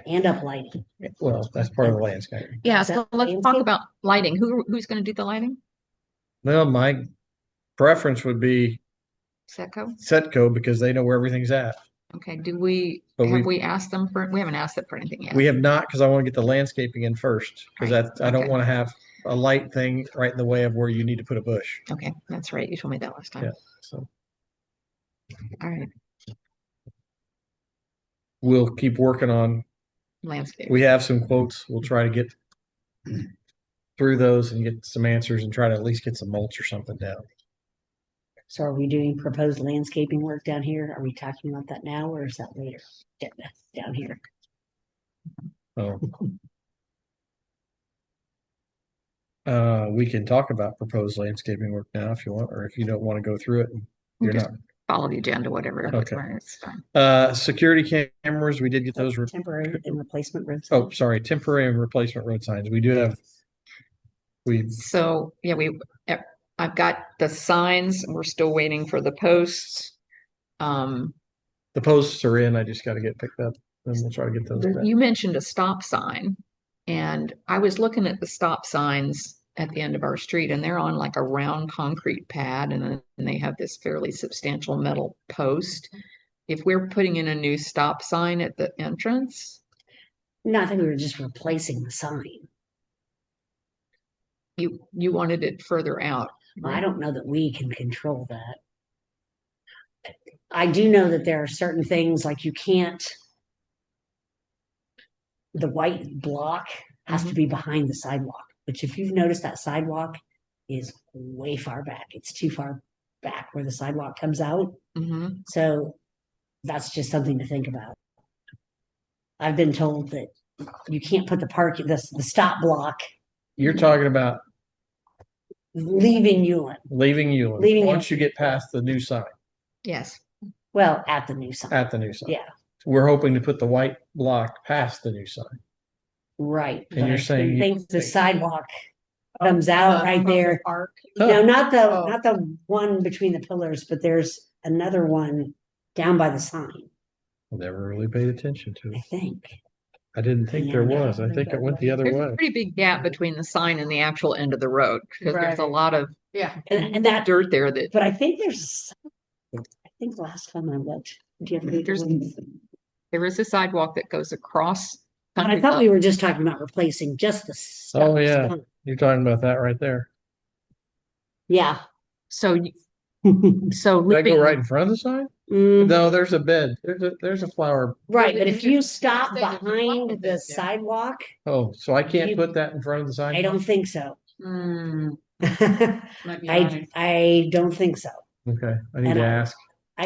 And up lighting. Well, that's part of the landscape. Yeah. Is So that let's talk landscape? about lighting. Who's going to do the lighting? Well, my preference would be Setco? Setco because they know where everything's at. Okay. But Have we asked them we haven't asked them for anything yet. We have not because I want to get the landscaping in first because Right. I don't Okay. want to have a light thing right in the way of where you need to put a bush. Okay. That's right. You told me that last time. Yeah. So All right. we'll keep working on. Landscape. We have some quotes. We'll try to get through those and get some answers and try to at least get some mulch or something down. So are we doing proposed landscaping work down here? Are we talking about that now or is that later? Down here. Oh. We can talk about proposed landscaping work now if you want, or if you don't want to go through it. You're Just not. follow the agenda, whatever. Okay. It's fine. Security cameras, we did get those. Temporary and replacement roads. Oh, sorry, temporary and replacement road signs. We do have. So, yeah, I've got the signs. We're still waiting for the posts. The posts are in. I just got to get picked up, and we'll try to get those back. You mentioned a stop sign, and I was looking at the stop signs at the end of our street, and they're on like a round concrete pad, and then they have this fairly substantial metal post. If we're putting in a new stop sign at the entrance, No, I think we were just replacing the sign. you wanted it further out. I don't know that we can control that. I do know that there are certain things like you can't. The white block has to be behind the sidewalk, which if you've noticed that sidewalk is way far back. It's too far back where the sidewalk comes out. Mhm. So that's just something to think about. I've been told that you can't put the stop block You're talking about leaving Ulen. leaving Ulen Leaving once Ulen. you get past the new sign. Yes. Well, at the new sign. At the new sign. Yeah. We're hoping to put the white block past the new sign. Right. And but you're I saying you- think the sidewalk comes out right there. Park. No, not Oh. the one between the pillars, but there's another one down by the sign, Never really paid attention to I it. think. I didn't think there was. I think it went the other There's way. a pretty big gap between the sign and the actual end of the road because there's a Right. lot of Yeah. And that, dirt there that but I think I think last time I looked, do you have There's- there is a sidewalk that goes across. But I Country thought Club. we were just talking about replacing just the stuff. Oh, yeah. You're talking about that right there. Yeah. So, Did I leaving, go right in front of the sign? Mm, No, there's a bed. There's a flower. right, but if you stop There's a flower behind bed the there. sidewalk, Oh, so I can't You- put that in front of the sign? I don't think so. Hmm, might be right. I don't think so. Okay, I need And to I- ask.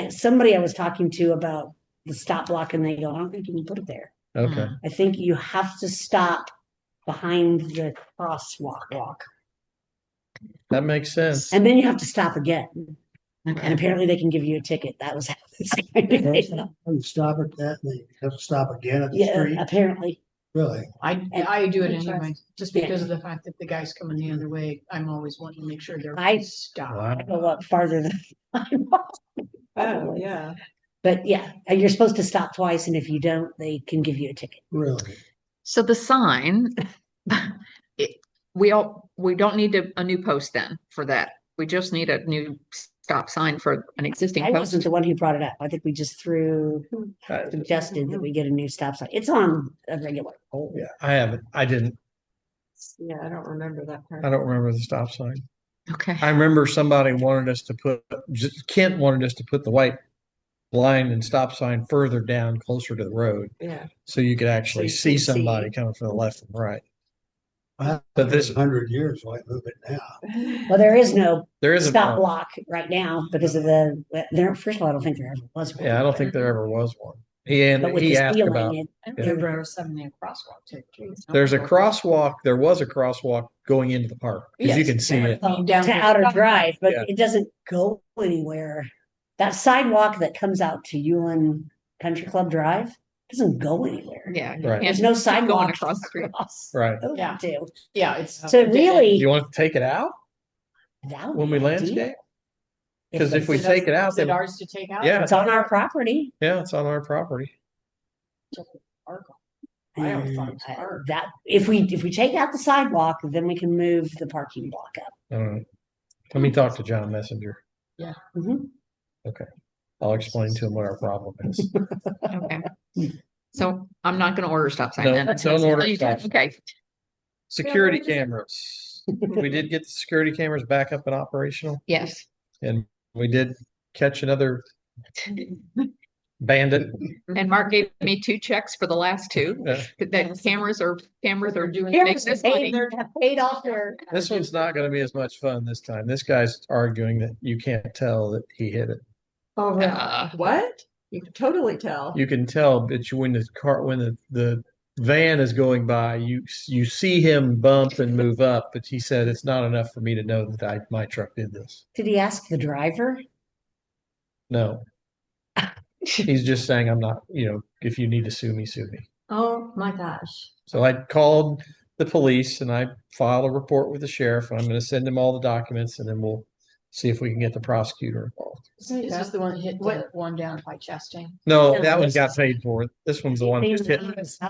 Somebody I was talking to about the stop block and they go, I don't think you can put it there. Okay, I think you have to stop behind the crosswalk. that makes sense. And then you have to stop again. And okay. apparently they can give you a ticket. That was. You stop at that, and you have to stop again at the Yeah, street, apparently. really? I do it And- anyway, just Yeah. because of the fact that the guys coming the other way, I'm always wanting to make sure they're I- stopped. Wow. I go up farther than. Oh, yeah. But yeah, and you're supposed to stop twice, and if you don't, they can give you a ticket. Really? So the sign, we don't need a new post then for that. We just need a new stop sign for an existing I post. wasn't the one who brought it up. I think we just suggested that we get a new stop sign. It's on a regular pole. Yeah, I haven't. I didn't. Yeah, I don't remember that part. I don't remember the stop sign. Okay. I remember somebody wanted us to Kent wanted us to put the white line and stop sign further down, closer to the road, Yeah. so you could actually So you see can somebody see. coming from the left and right. But But this this, 100 years, why move it now? Well, there is no there isn't stop one. block right now because of there. First of all, I don't think there ever was one. Yeah, I don't think there ever was one. But with He the asked ceiling, about. I it, remember I was having a crosswalk too. There's a crosswalk. There was a crosswalk going into the park because you Yes, can see it. Down to to- Outer Drive, but Yeah. it doesn't go anywhere. That sidewalk that comes out to Ulen Country Club Drive doesn't go anywhere. Yeah. you Right. can't There's no keep sidewalk going across the street. Right. over Yeah. to. Yeah, it's. So really, You want to take it out that would when be we an idea. landscape? Because if we Is take it out, Is it then ours to take out? Yeah. It's on our property. yeah, it's on our property. I always thought it And, was ours. that if we take out the sidewalk, then we can move the parking block up. I don't know. Let me talk to John Messenger. Mhm. I'll explain to him what our problem is. Okay. So I'm not going to order a stop sign No, then. don't order You stop can- Okay. Security cameras. We did get the security cameras back up and operational, Yes. and we did catch another bandit. And Mark gave me 2 checks for the last 2. Yeah. That cameras are doing Cameras makes us have money. paid off their. This one's not going to be as much fun this time. This guy's arguing that you can't tell that he hit it. Oh, Uh, what? You can totally tell. You can tell, but when the van is going by, you see him bump and move up, but he said it's not enough for me to know that my truck did this. Did he ask the driver? No, he's just saying I'm not, if you need to sue me, sue me. Oh, my gosh. So I called the police and I filed a report with the sheriff, and I'm going to send him all the documents, and then we'll see if we can get the prosecutor involved. Is this the one that hit the What- one down by Chastain? No, No, that one this got is- paid for. This one's the one that just hit.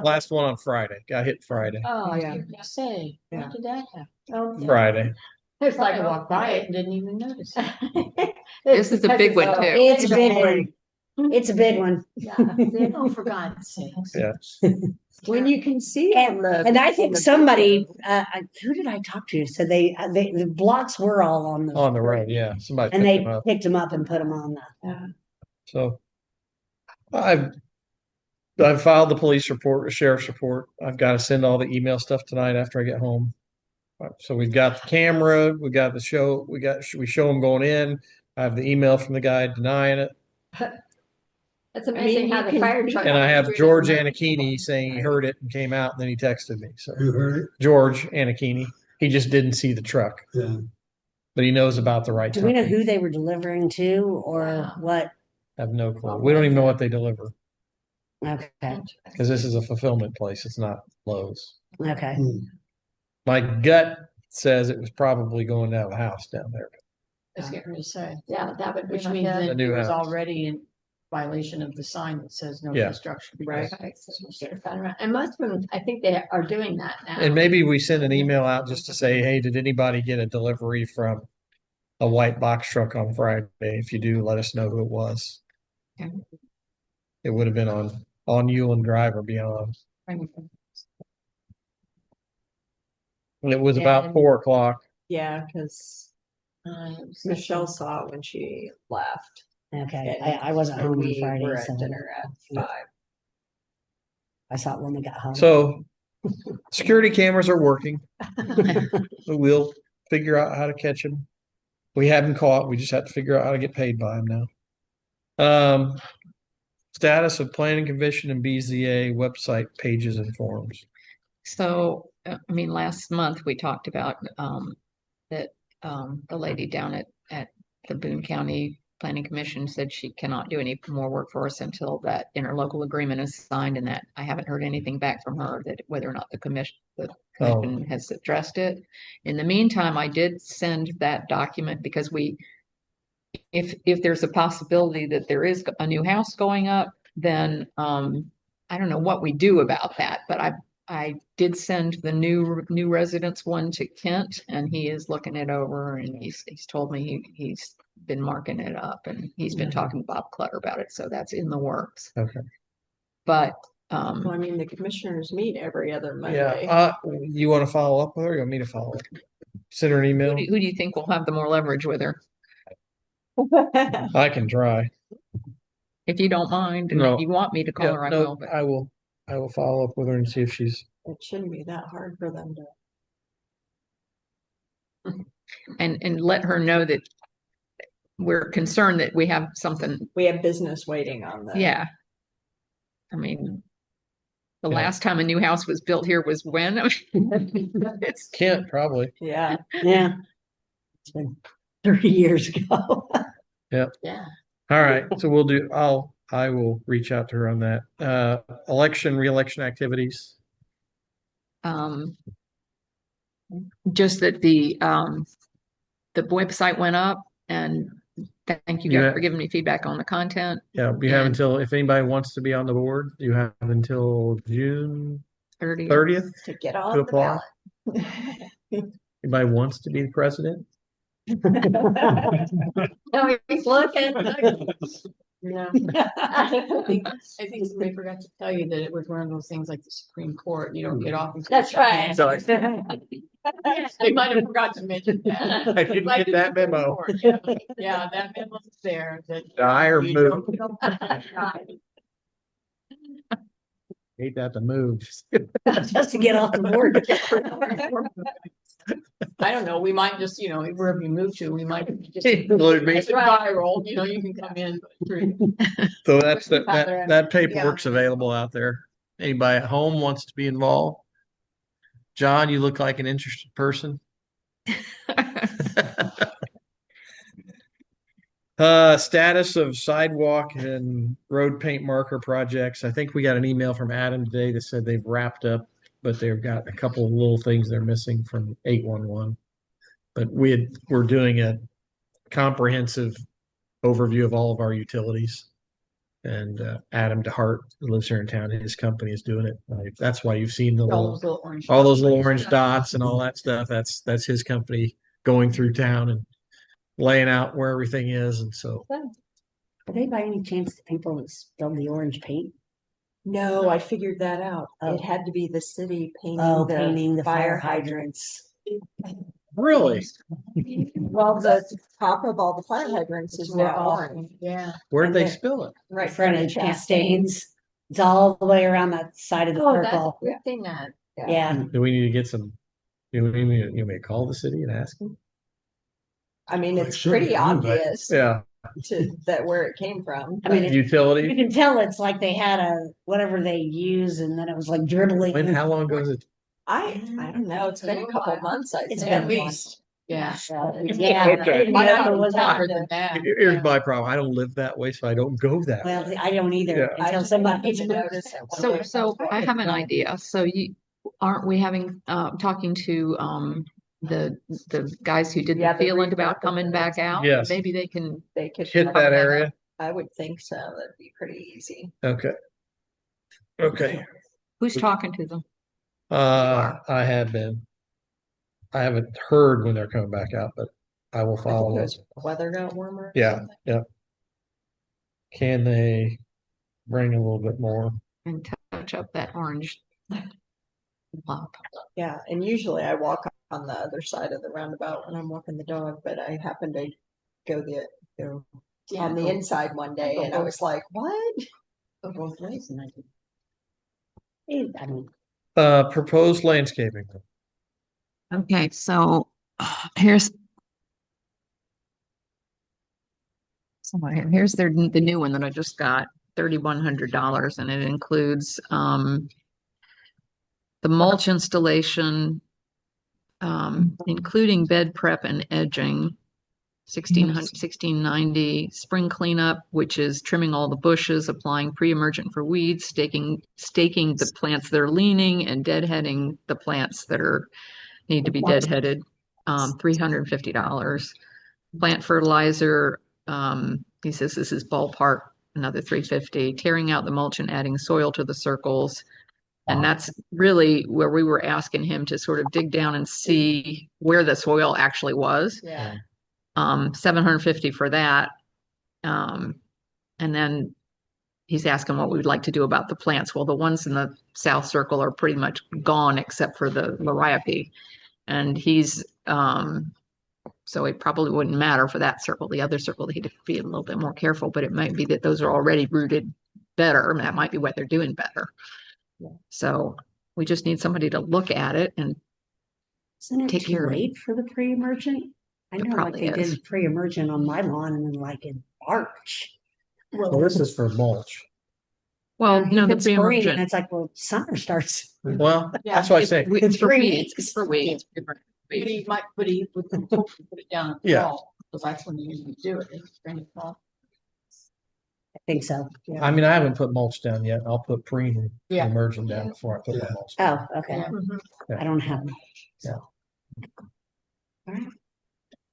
Last one on Friday. Got hit Friday. Oh, Yeah. you say, Yeah. when did that happen? Oh, Friday. It's I like, walked by it and didn't even notice it. This is a big one, too. It's a big one. It's a big one. Yeah. Oh, for God's sakes. Yeah. When you can see. And, and I think somebody, who did I talk to? Said the blocks were all on the. On the road, yeah. Somebody And picked they him up. picked them up and put them on the. So I've filed the police report, the sheriff's report. I've got to send all the email stuff tonight after I get home. So we've got the camera, we got the show, we show them going in. I have the email from the guy denying it. It's amazing how the fire truck. And I have George Anachini saying he heard it and came out, and then he texted me. So Who heard it? George Anachini, he just didn't see the truck, Yeah. but he knows about the right Do we know truck. who they were delivering to or Wow. what? I have no clue. We don't even know what they deliver Okay, because this is a fulfillment place. It's not Lowe's. okay. My gut says it was probably going down the house down there. I was getting ready to say, Yeah, that would be. which means The that it new was house. already in violation of the sign that says no Yeah. construction. Right. And most of them, I think they are doing that now. And maybe we send an email out just to say, hey, did anybody get a delivery from a white box truck on Friday? If you do, let us know who it was. Okay. It would have been on Ulen Drive or beyond. And it was about And- 4 o'clock. Yeah, because Michelle saw it when she left. Okay, I wasn't And home on we Friday, were at so dinner at 5. I saw it when we got home. So security cameras are working. We'll figure out how to catch them. We have them caught. We just have to figure out how to get paid by them now. Status of planning commission and BZA website pages and forums. So, I mean, last month we talked about that the lady down at the Boone County Planning Commission said she cannot do any more work for us until that interlocal agreement is signed, and that I haven't heard anything back from her that whether or not the commission has addressed it. In the meantime, I did send that document because if there's a possibility that there is a new house going up, then I don't know what we do about that, but I did send the new residence one to Kent, and he is looking it over, and he's told me he's been marking it up, and he's been talking to Bob Clutter about it, so that's in the works. Okay. But Well, I mean, the commissioners meet every other Monday. Yeah. You want to follow up with her? Or you want me to follow up? Send her an email. who do you think will have the more leverage with her? I can try. If you don't mind, and No. if you want me to call Yeah, her, I no, will. But I will. I will follow up with her and see if she's. It shouldn't be that hard for them to. and let her know that we're concerned that we have something. We have business waiting on the. Yeah. I mean, the Yeah. last time a new house was built here was when? It's Kent probably. Yeah. Yeah. It's been 30 years ago. Yeah. All right. So I will reach out to her on that. Re-election activities. just that the website went up, and thank you You guys have- for giving me feedback on the content. Yeah, you have And- until, if anybody wants to be on the board, you have until June 30th To get to on the apply. ballot. Anybody wants to be the president? No, he's looking. No. That's I think somebody forgot to tell you that it was one of those things like the Supreme Court, you don't get off. until- right. They might have forgot to mention that. I didn't Like get the that Supreme memo. Court, Yeah, Yeah, that memo's there. That The higher you move. don't- Hate that to move. Just to get off the board. I don't know, we might just, wherever you move to, we might just. Include me. It's viral, you can come in. So that's Put that there. that paperwork's available out there. Anybody at home wants to be involved? John, you look like an interested person. Status of sidewalk and road paint marker projects. I think we got an email from Adam today that said they've wrapped up, but they've got a couple of little things they're missing from 811. But we're doing a comprehensive overview of all of our utilities. And Adam DeHart, who lives here in town, his company is doing it. That's why you've seen All those little orange. all those little orange dots and all that stuff. That's his company going through town and laying out where everything is. And so Are they by any chance the people that spilled the orange paint? No, I figured that out. Oh. It had to be the city Oh, painting painting the the fire fire hydrants. really, Well, the top of all the fire hydrants is now orange. Yeah. where'd they And spill it? Right in front of Chastain's. It's all the way around that side of the Oh, that's, circle. we've seen that. Yeah. Do we need to get some? You may call the city and ask them. I mean, Well, it it's should pretty be, but- obvious Yeah, that where it came from. I mean, you utility. can tell it's like they had whatever they use and then it was like dribbling. How long ago is it? I don't know. It's been a couple of months. I It's think. been At least. Yeah. Yeah. Okay. Might not It be was longer than that. Here's my problem. I don't live that way, so I don't go that way. Well, I don't either Yeah. until I somebody. didn't notice it. So I have an idea. So aren't we having, talking to, the guys who did Yeah, the the feeling about rework coming of back out? Yes. Maybe they can, They could Hit cover that up. area. I would think so. That'd be pretty easy. Okay. Okay. who's talking to them? I have been. I haven't heard when they're coming back out, but I will I follow think it. the weather got warmer. or Yeah, something. yeah. Can they bring a little bit more? And touch up that orange lump. Yeah, and usually I walk on the other side of the roundabout when I'm walking the dog, but I happened to go on the inside one day and I was like, what? Go both ways and I did. I mean, Proposed landscaping. Okay, so here's the new one that I just got, $3,100, and it includes the mulch installation, including bed prep and edging, 1690, spring cleanup, which is trimming all the bushes, applying pre-emergent for weeds, staking the plants that are leaning, and deadheading the plants that need to be deadheaded, $350. Plant fertilizer, he says this is ballpark, another $350. Tearing out the mulch and adding soil to the circles. And that's really where we were asking him to sort of dig down and see where the soil actually was. Yeah. $750 for that. And then he's asking what we would like to do about the plants. Well, the ones in the south circle are pretty much gone except for the liriope. And he's, so it probably wouldn't matter for that circle. The other circle, he'd be a little bit more careful, but it might be that those are already rooted better. That might be what they're doing better. So we just need somebody to look at it and isn't it take too care of it. late for the pre-emergent? I It know like probably they is. did pre-emergent on my lawn and then like in March. Well, this is for mulch. Well, no, the It's spring and pre-emergent. it's like, well, summer starts. Well, Yeah, that's why I say, It's for Three weeds. weeks. It's for weeds. But he might, but he would put it down in the Yeah. fall, because that's when you usually do it, in spring and fall. I think so. I mean, I haven't put mulch down yet. I'll put Yeah. pre-emergent down before I put the mulch. down. Oh, okay. Yeah. Yeah. I don't have. Yeah. All right.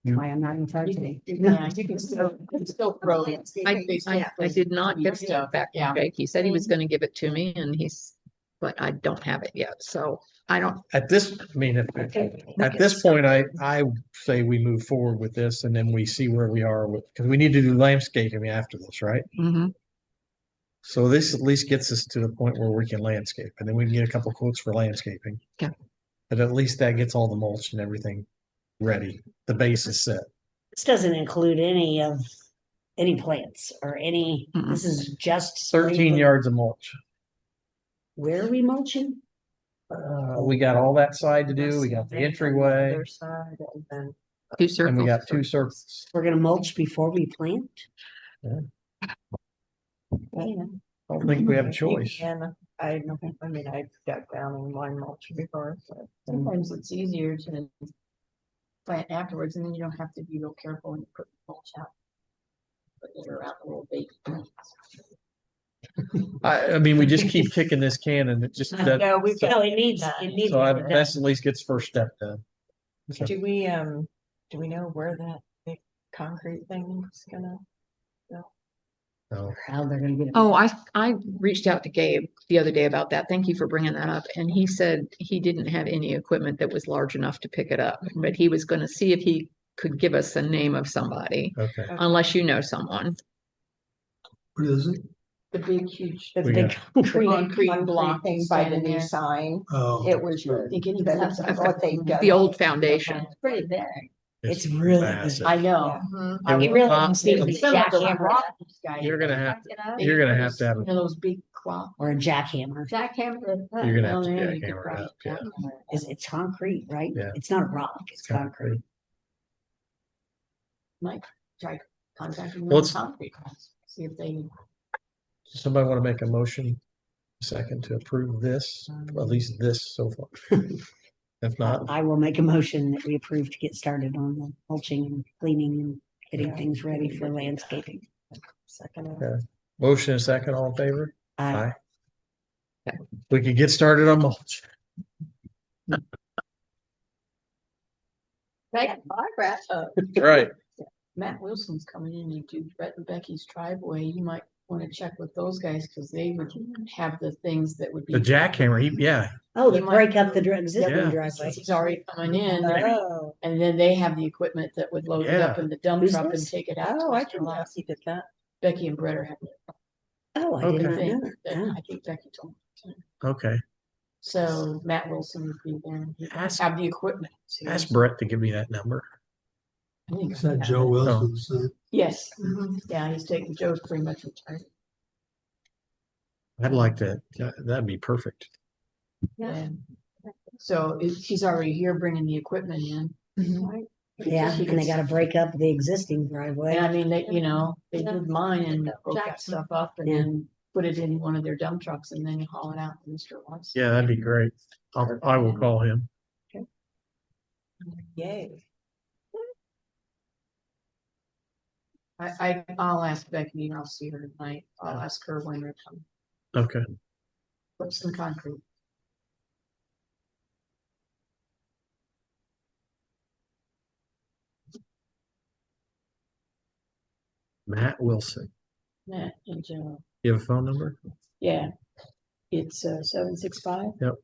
You- Why I'm not in charge today. Yeah, you can still throw it. I did not get Stuff, stuff back yeah. from Jake. He said he was going to give it to me but I don't have it yet. So I don't, At this, I mean, at this point, I say we move forward with this and then we see where we are with, because we need to do landscaping after this, right? mhm. So this at least gets us to the point where we can landscape and then we can get a couple quotes for landscaping. Okay. But at least that gets all the mulch and everything ready. The base is set. This doesn't include any plants or any, Mm-mm. this is just. 13 yards of mulch. Where are we mulching? We got all that side to do. We got the entryway Other side and then Two and circles. we got two circles. We're gonna mulch before we plant? I don't think we have a choice. And I mean, I've dug down in line mulch before, so. Sometimes it's easier to plant afterwards, and then you don't have to be real careful when you put the mulch out. Put it around the little baby. I mean, we just keep kicking this can and it just doesn't. No, we've got. No, it needs to So be done. that's at least gets first step done. So, Do we know where that big concrete thing is gonna? no. How they're gonna get it. Oh, I reached out to Gabe the other day about that. Thank you for bringing that up. And he said he didn't have any equipment that was large enough to pick it up, but he was going to see if he could give us a name of somebody, Okay. unless you know someone. What is it? The big, huge. The We big got- concrete Concrete block thing by the standing new there. sign. Oh. It was Thinking that's what they dug. The old foundation. It's pretty big. It's really massive. I know. Yeah. Mhm. It It will really not- must be a Some of the jackhammer rock guys. You're gonna have They You're gonna use, have to have you know, those big clock. or a jackhammer. Jackhammer. You're gonna have to Well, you could jackhammer it probably up, yeah. jackhammer it. It's concrete, right? Yeah. It's not a rock, it's concrete. Might try contacting Well, them it's- concrete. See if they. Somebody want to make a motion second to approve this, at least this so far. If not, I will make a motion that we approve to get started on the mulching and cleaning and getting things ready for landscaping. Second. Okay. Motion and second, all in favor? Aye. We could get started on mulch. Right. Right. Matt Wilson's coming in to do Brett and Becky's driveway. You might want to check with those guys because they would have the things that would be. The jackhammer, yeah. Oh, they You might- break up the existing Yeah. driveway. He's already coming in, Oh, and then they have the equipment that would load it up Yeah. in the dump Who's truck and this? take it out. oh, to I Mr. didn't know Lott. he did that. Becky and Brett are having. Oh, I Okay. did I not know think that. that Oh. I think Becky told me. Okay. So Matt Wilson would be there. He'd Ask- have the equipment. to- Ask Brett to give me that number. I think Is that he Joe had it. Wilson's son? Yes. Yeah, he's taking, Joe's pretty much retired. I'd like to, that'd be perfect. Yeah. So he's already here bringing the equipment in. Yeah, and they gotta break up the existing driveway. And I mean, they, you know, they did mine and broke that Jackson. stuff up and Yeah. then put it in one of their dump trucks and then you haul it out to Mr. Watts. Yeah, that'd be great. I will call him. Yay. I'll ask Becky and I'll see her tonight. I'll ask her when they're coming. Okay. Put some concrete. Matt Wilson. Matt and Joe. You have a phone number? Yeah. It's 765. Yep.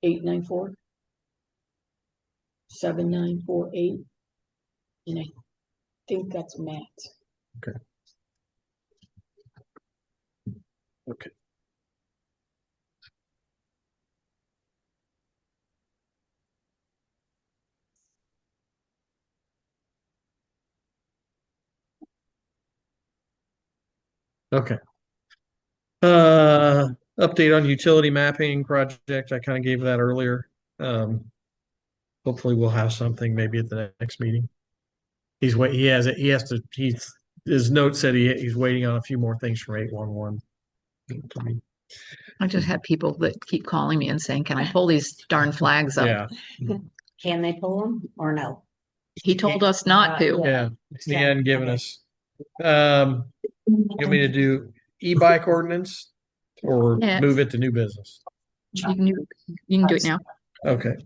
894. 7948. And I think that's Matt. Okay. Okay. Update on utility mapping project. I kind of gave that earlier. Hopefully we'll have something maybe at the next meeting. His note said he's waiting on a few more things from 811. I just had people that keep calling me and saying, can I pull these darn flags up? Yeah, Can they pull them or no? He told us not to. yeah. He hadn't given us. You want me to do e-bike ordinance or Yeah. move it to new business? You can do it now. Okay.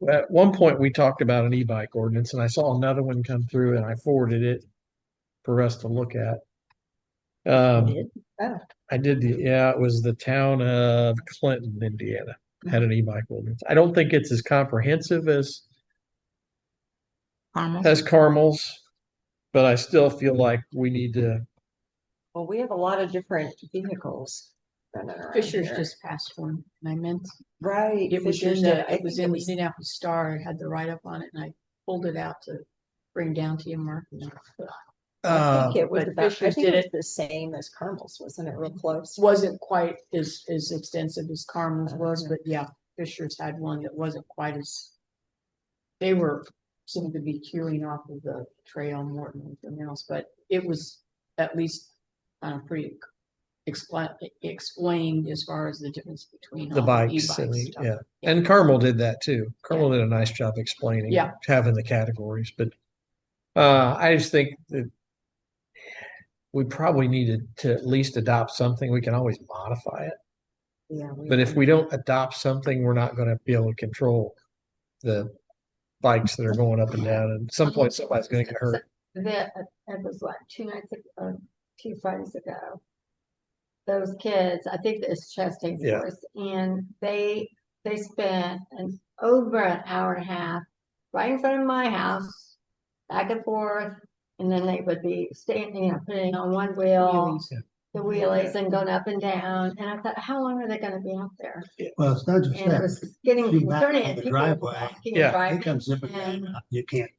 At one point, we talked about an e-bike ordinance, and I saw another one come through, and I forwarded it for us to look at. Did? I did it was the town of Clinton, Indiana, had an e-bike ordinance. I don't think it's as comprehensive as Caramel. Carmel's, but I still feel like we need to. Well, we have a lot of different vehicles running around Fisher's here. just passed one. And I meant Right. it was Fisher's in did. the, I it was think in the was- Indianapolis Star. It had the write up on it and I pulled it out to bring down to you, Mark. I think it was but about, I Fisher's think did it was it. the same as Carmel's, wasn't it? Real close. Wasn't quite as extensive as Carmen's was, but yeah, Fisher's had one that wasn't quite as. They seemed to be queuing off of the trail more than anything else, but it was at least pretty explained as far as the difference between The all bikes and e-bikes stuff. yeah. And Carmel did that too. Carmel did a nice job explaining, Yeah. having the categories. But I just think that we probably needed to at least adopt something. We can always modify it. Yeah. But if we don't adopt something, we're not going to be able to control the bikes that are going up and down. And at some point, somebody's going to get hurt. That, it was like 2 nights ago, 2 Fridays ago. Those kids, I think it's Chastain Yeah. Force, and they spent over an hour and a half right in front of my house, back and forth, and then they would be standing, putting on one wheel, the wheelies, and going up and down. And I thought, how long are they going to be out there? Well, it's not just And it that. was getting See, back concerning. on and the people were driveway, walking and Yeah. driving, It comes zipping and- down. You can't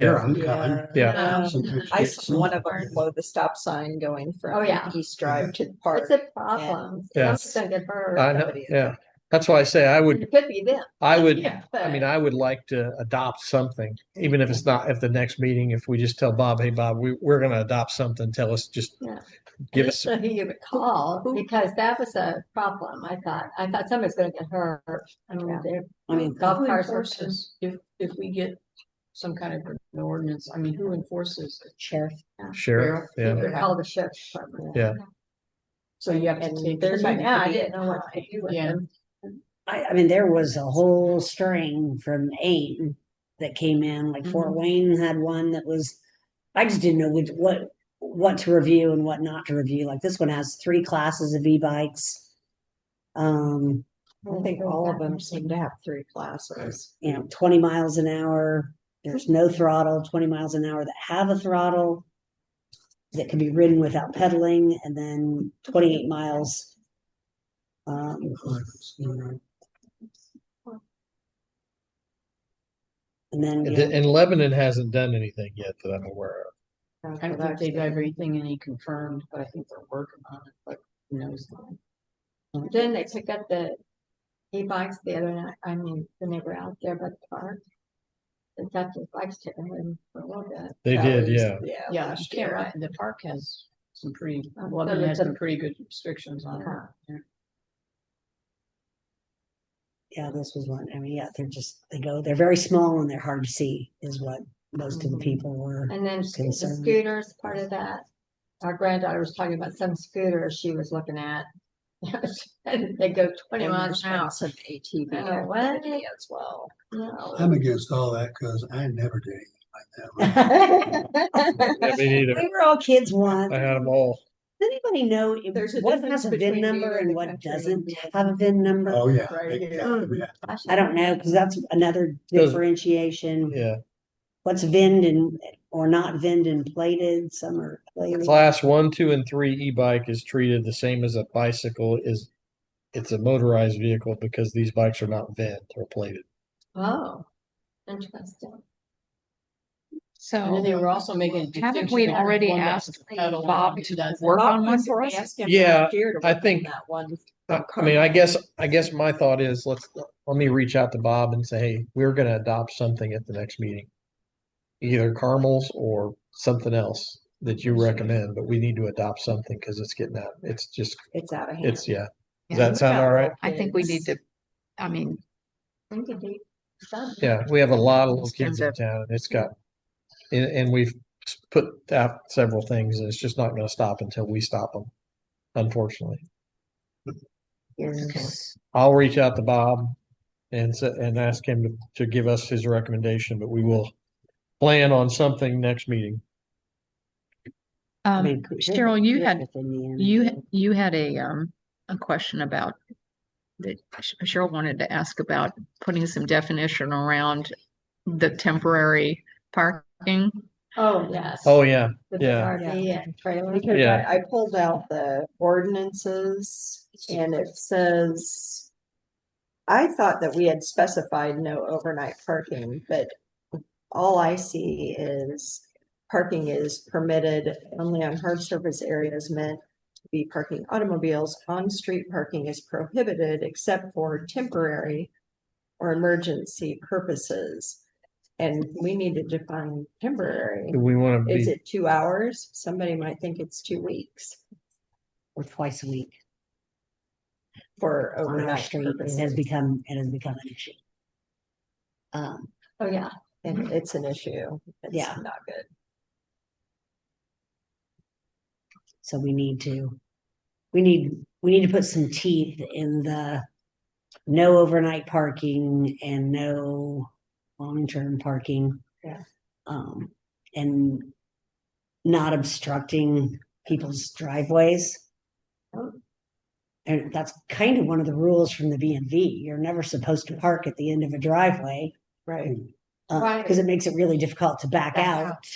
hear them coming. Yeah. Sometimes I you saw get one of them below the stop sign going from Oh, yeah. East Drive to the park. It's a problem. Yeah. Someone's going to get hurt. I know. Somebody is Yeah. That's why I say I And would, it could be them. I would, Yeah. I mean, I would like to adopt something, even if it's not at the next meeting. If we just tell Bob, hey, Bob, we're going to adopt something, tell us, just Yeah. give us. So he would call because that was a problem. I thought somebody's going to get hurt. I mean, I mean, golf Who cars. enforces if we get some kind of an ordinance? I mean, who enforces it? Sheriff. Sheriff. He Yeah. would call the sheriff's department. Yeah. So you have to And take. there's Right a- now, I didn't know what to do with Yeah. them. I mean, there was a whole string from Aiden that came in, like Fort Wayne had one that was, I just didn't know what to review and what not to review. Like this one has 3 classes of e-bikes. I think all of them seem to have 3 classes. 20 miles an hour. There's no throttle, 20 miles an hour that have a throttle that can be ridden without pedaling, and then 28 miles. And then And Lebanon hasn't done anything yet that I'm aware of. I don't think they've everything any confirmed, but I think they're working on it, but who knows? Then they pick up the e-bikes the other night. I mean, when they were out there by the park. They got the bikes to them for a little bit. They That did, was- yeah. Yeah. Yeah, you last can't, year. the park has some pretty, So Lebanon has it's some pretty good restrictions on Uh-huh. it. yeah, this was one. I mean, yeah, they're very small and they're hard to see, is what most of the people were. And then the Concerned. scooters, part of that. Our granddaughter was talking about some scooters she was looking at. And they go 20 And miles there's an been hour. some ATV Oh, what? activity as well. No. I'm against all that because I never did anything like that. Yeah, me neither. We were all kids once. I had them all. Does anybody know There's a what difference has a VIN between number being in and the what country doesn't and being- have a VIN number? Oh, yeah. Right They- here. yeah. I don't know, because that's another Does- differentiation. Yeah. What's VINed and or not VINed and plated? Some are plated. Class 1, 2, and 3 e-bike is treated the same as a bicycle. It's a motorized vehicle because these bikes are not VINed or plated. Oh, interesting. And then they So were also making. a haven't distinction we between already one that asked pedal Bob and to doesn't. work Bob on one was- for we us? asked him Yeah, last year to I work on think- that one. I mean, I guess my thought is let me reach out to Bob and say, hey, we're going to adopt something at the next meeting, either Carmel's or something else that you recommend, but we need to adopt something because it's getting out. It's just, It's out of hand. it's, yeah. Does Yeah. that sound all right? I think we need to, I mean, I think it'd be fun. Yeah, we have a lot of little It's kids kind in town and it's got, and we've put out several things and it's just not going to stop until we stop them, unfortunately. Here's- I'll reach out to Bob and ask him to give us his recommendation, but we will plan on something next meeting. I mean, Cheryl, you had within the end. you had a question about that Cheryl wanted to ask about putting some definition around the temporary parking. Oh, yes. Oh, yeah, The yeah. RV and trailer. Because Yeah. I pulled out the ordinances and it says, I thought that we had specified no overnight parking, but all I see is parking is permitted only on hard surface areas meant to be parking automobiles. On-street parking is prohibited except for temporary or emergency purposes. And we need to define temporary. Do we want to Is be, it 2 hours? Somebody might think it's 2 weeks. or twice a week For on our overnight street. It purposes. has become an issue. Oh, yeah. And it's an issue. It's Yeah. not good. So we need to put some teeth in the no overnight parking and no long-term parking. Yeah. And not obstructing people's driveways. Oh. And that's kind of one of the rules from the BMV. You're never supposed to park at the end of a driveway. Right. Right. Because it makes it really difficult to back Back out out.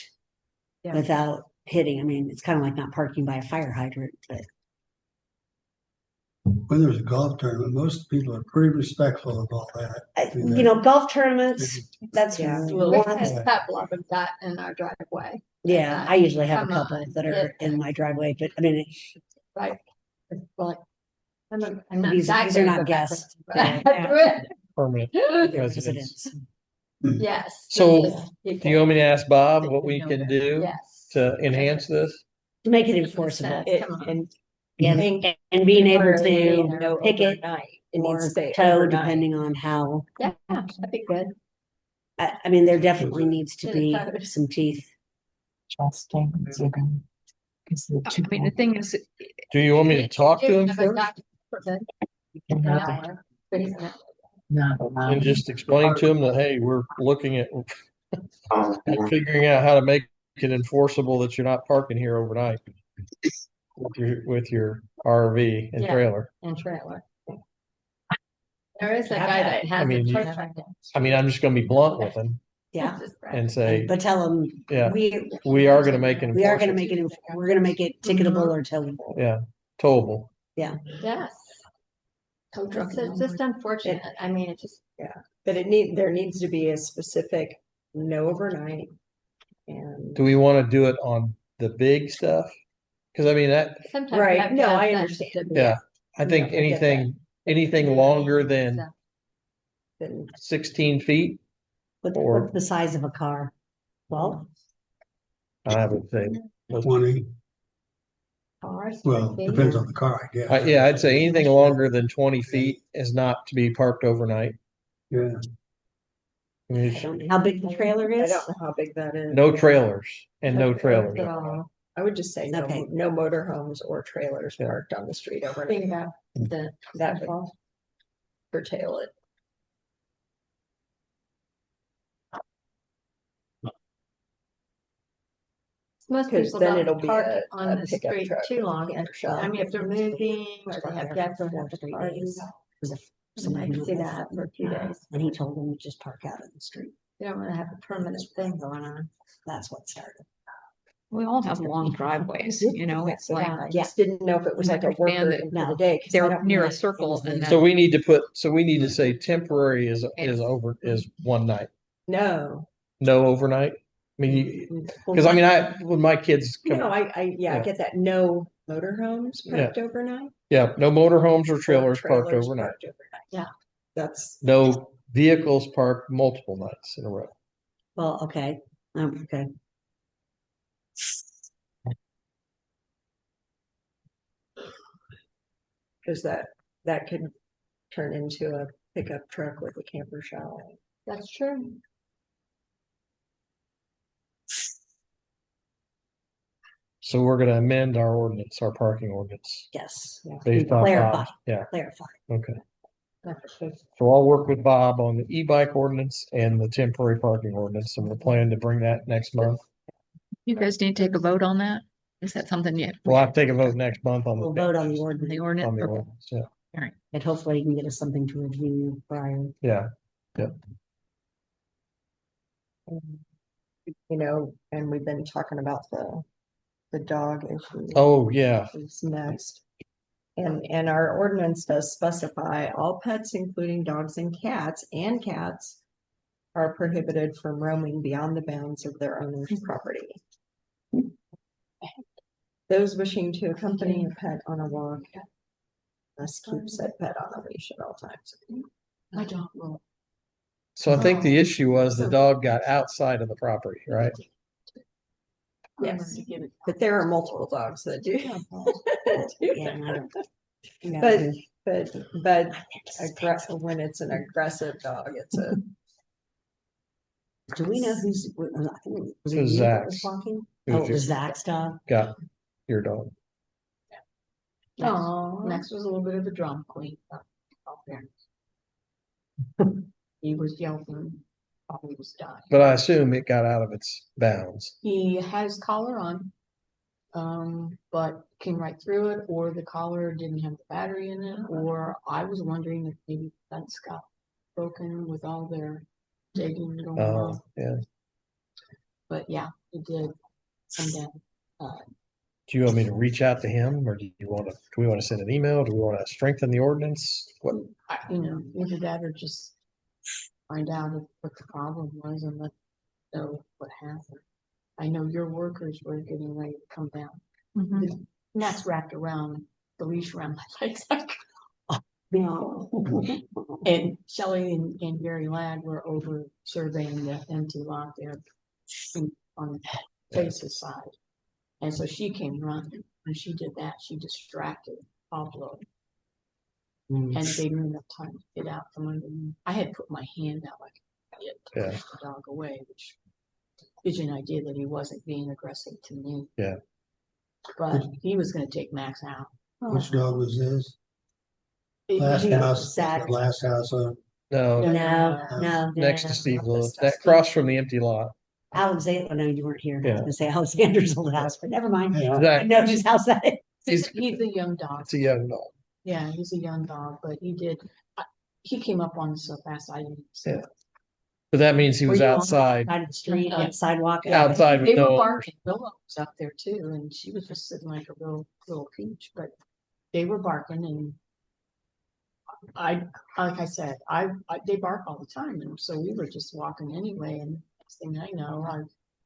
Yeah. without hitting. I mean, it's kind of like not parking by a fire hydrant, but When there's a golf tournament, most people are pretty respectful of all that. you know, golf tournaments, that's Yeah. We one. had a couple of them got in our driveway. Yeah, I usually have a Come couple on, that are in my driveway, but I mean, Right. It's like, I'm not these exactly are not go back guests. there, They're but- Permanent they're residents. residents. Yes. So, this is Do you people. want me to ask Bob what we can do Yes. to enhance this? To make it enforceable. It- Come on. And And being able temporarily, to no pick it overnight. It or needs to stay tow, overnight. depending on how. Yeah, that'd be good. I mean, there definitely needs to Should be have towed. some teeth. I mean, the thing is, Do you want me to talk to him Have a first doctor for the- an hour, but he's not- and just explain to him that, hey, we're looking at figuring out how to make it enforceable that you're not parking here overnight with your RV and Yeah. trailer. And trailer. There is a guy that has I mean, a you- truck right now. I mean, I'm just gonna be blunt with him Yeah. and say, But tell them, yeah, we we are gonna make it we are gonna enforceable. make it, we're gonna make it ticketable or towable. Yeah, towable. Yes. It's just unfortunate. I mean, it just, But there needs to be a specific no overnight. And Do we want to do it on the big stuff? Because I mean, sometimes. you Right. have to No, have I that understand. to be- yeah, I think Yeah, I get anything longer than then 16 feet, What's the size of a car? Well, I would say. 20, Cars, well, maybe. depends on the car, I guess. Yeah, I'd say anything longer than 20 feet is not to be parked overnight. Yeah, I mean, I it's don't know how big the trailer I is. don't know how big that is. no trailers and no trailers. At all. I would just say Okay. no motorhomes or trailers Yeah. parked on the street overnight. Bingo. The- That would curtail it. Most 'Cause people then don't it'll be park a on the pickup street truck too with a long. camper shell. I mean, if they're moving or they have guests or have to parties. Somebody I can see that for a few days. And he told them to just park out in the street. You don't want to have a permanent thing going on. That's what started. we all have long driveways, you know, it's like, I just didn't know if it was I like a worker understand that in for the day. 'cause I they're don't near know a if it circle was and the- So we need to say temporary is one night, No. no overnight. I mean, because I mean, when my kids come, No, I Yeah. get that. No motorhomes parked overnight. yeah, no motorhomes or trailers parked trailers overnight. parked overnight. Yeah. That's, No vehicles parked multiple nights in a row. Well, okay, okay. because that could turn into a pickup truck with a camper shell. That's true. So we're gonna amend our ordinance, our parking ordinance. Yes. Based on Clarify, Bob's. Yeah, clarify. okay. That's true. So I'll work with Bob on the e-bike ordinance and the temporary parking ordinance, and we'll plan to bring that next month. you guys need to take a vote on that? Is that something yet? We'll have to take a vote next month on We'll the, vote on the The ordinance ordinance? on the Okay. ordinance, yeah, and hopefully you can get us something to review prior. yeah. You know, and we've been talking about the dog issue. Oh, yeah, Is next. And our ordinance does specify all pets, including dogs and cats, are prohibited from roaming beyond the bounds of their owner's property. Those wishing to accompany a pet on a walk must keep said pet on a leash at all times. My dog will. so I think the issue was the dog got outside of the property, right? Yes. To give it. But there are multiple dogs that do. Yeah, and I don't. Yeah. But when it's an aggressive dog, it's a. Do we know who's, I think it was It it was you that was Zach's. talking? It Oh, was it was your- Zach's dog? Got your dog. Max was a little bit of a drama queen. Out there. He was yelping, probably was dying. But I assume it got out of its bounds. He had his collar on, but came right through it, or the collar didn't have the battery in it, or I was wondering if maybe the fence got broken with all their digging going on. Oh, yeah. But yeah, it did. And then, Do you want me to reach out to him or do we want to send an email? Do we want to strengthen the ordinance? What? either that or just find out what the problem was and let know what happened. I know your workers were getting ready to come down. Mhm. Max wrapped around the leash around my legs. No. And Shelley and Gary Ladd were over surveying the empty lot there on Face's side. And so she came running. When she did that, she distracted Pablo and gave me enough time to get out from under me. I had put my hand out like it to Yeah. push the dog away, which gives you an idea that he wasn't being aggressive to me. Yeah. But he was going to take Max out. Which dog was this? It- Last it- house, Zach. last house up. No, No. next to Steve Lewis, That's that cross from the empty lot. Alexander, no, you weren't here. I was Yeah. gonna say Alexander's old house, but never mind. Yeah. I Zach, know whose house that is. He's a young dog. it's a young dog. Yeah, he's a young dog, but he came up on us so fast I didn't see Yeah. it. But that means he Were was you on the outside, Side of the street, on Yeah. the sidewalk. outside with They were no. barking. Willow was up there too, and she was just sitting like a little peach, but they were barking and like I said, they bark all the time, and so we were just walking anyway, and next thing I know, I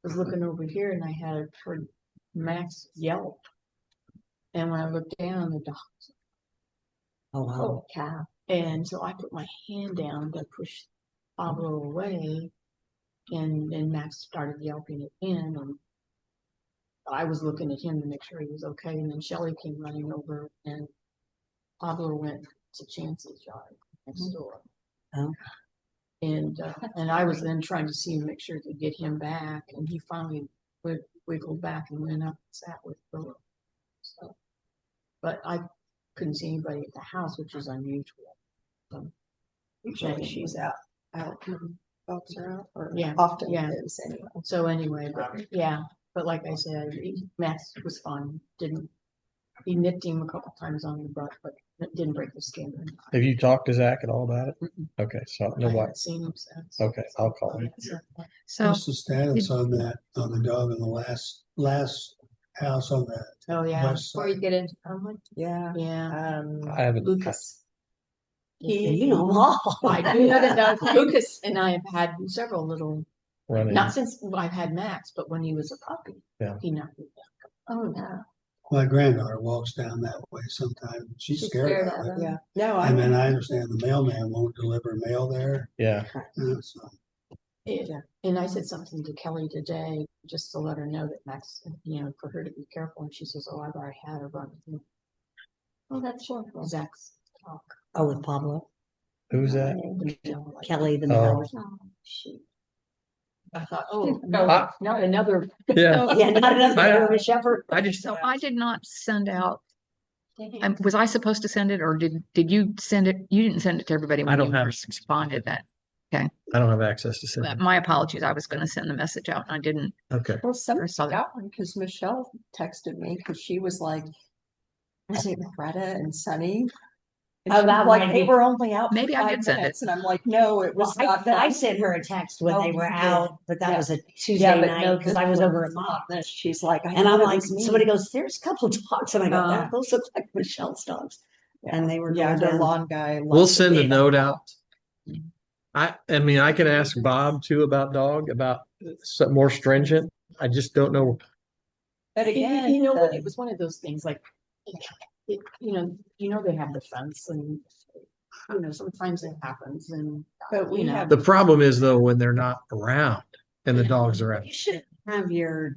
was looking over here and I had heard Max yelp. And when I looked down, the dog Oh, wow. oh cow. And so I put my hand down to push Pablo away, and then Max started yelping again, and I was looking at him to make sure he was okay, and then Shelley came running over, and Pablo went to Chance's yard next door. Oh. And I was then trying to see and make sure to get him back, and he finally wiggled back and went up and sat with Willow. So, but I couldn't see anybody at the house, which is unusual. So, Usually she's out when dogs are out, or Yeah, often yeah. is anyway. So anyway, but like I said, Max was fine. He nipped him a couple times on the butt, but it didn't break the skin. Have you talked to Zach at all about it? Mm-mm. Okay, so I no what? haven't seen him since. Okay, I'll call him. So What's the status on that, on the dog in the last house on that Oh, yeah, west Before you side? get into Elmwood. Yeah. yeah. I haven't. Lucas. You know them all. I do know the dog. Lucas and I have had several little, Running. not since I've had Max, but when he was a puppy. Yeah. He knocked me down. Oh, no. My granddaughter walks down that way sometimes. She's She's scared scared of of it. him. Yeah. No, And then I understand the mailman won't deliver mail there. Yeah, So Yeah. And I said something to Kelly today, just to let her know that Max, for her to be careful. And she says, "Oh, I've already had her run with him." Oh, that's wonderful. Zach's talk. Oh, with Pablo, who's that? Kelly, the Oh. mail. Oh, shoot. I thought, oh, I- not another. Yeah, Yeah, not another I- German Shepherd. I just, so I did not send out. Dang. Was I supposed to send it, or did you send it? You didn't send it to everybody I when don't you have- responded. That I don't have access to send. my apologies. I was going to send the message out, and I didn't. Okay, Well, somebody saw that. got one because Michelle texted me because she was like, was it Greta and Sunny? And Oh, she that was like might they be- were only out. for Maybe I 5 did send it. minutes, and I'm like, no, it was Well, not. I that. sent her a text when Oh, they were you did. out, but that Yeah. was a Yeah, Tuesday but night no, because this I was one over at not mom. this. She's like, I And I'm thought it like, was me. somebody goes, there's a couple of dogs. And I go, Uh-huh. those look like Michelle's dogs. And they were Yeah, going the down. lawn guy. we'll loves send a it. note out. I mean, I can ask Bob too about some more stringent. I just don't know. But again, You know what? It was one of those things like, they have the fence and, sometimes it happens and. But we have- The problem is though, when they're not around and the dogs are out. You should have your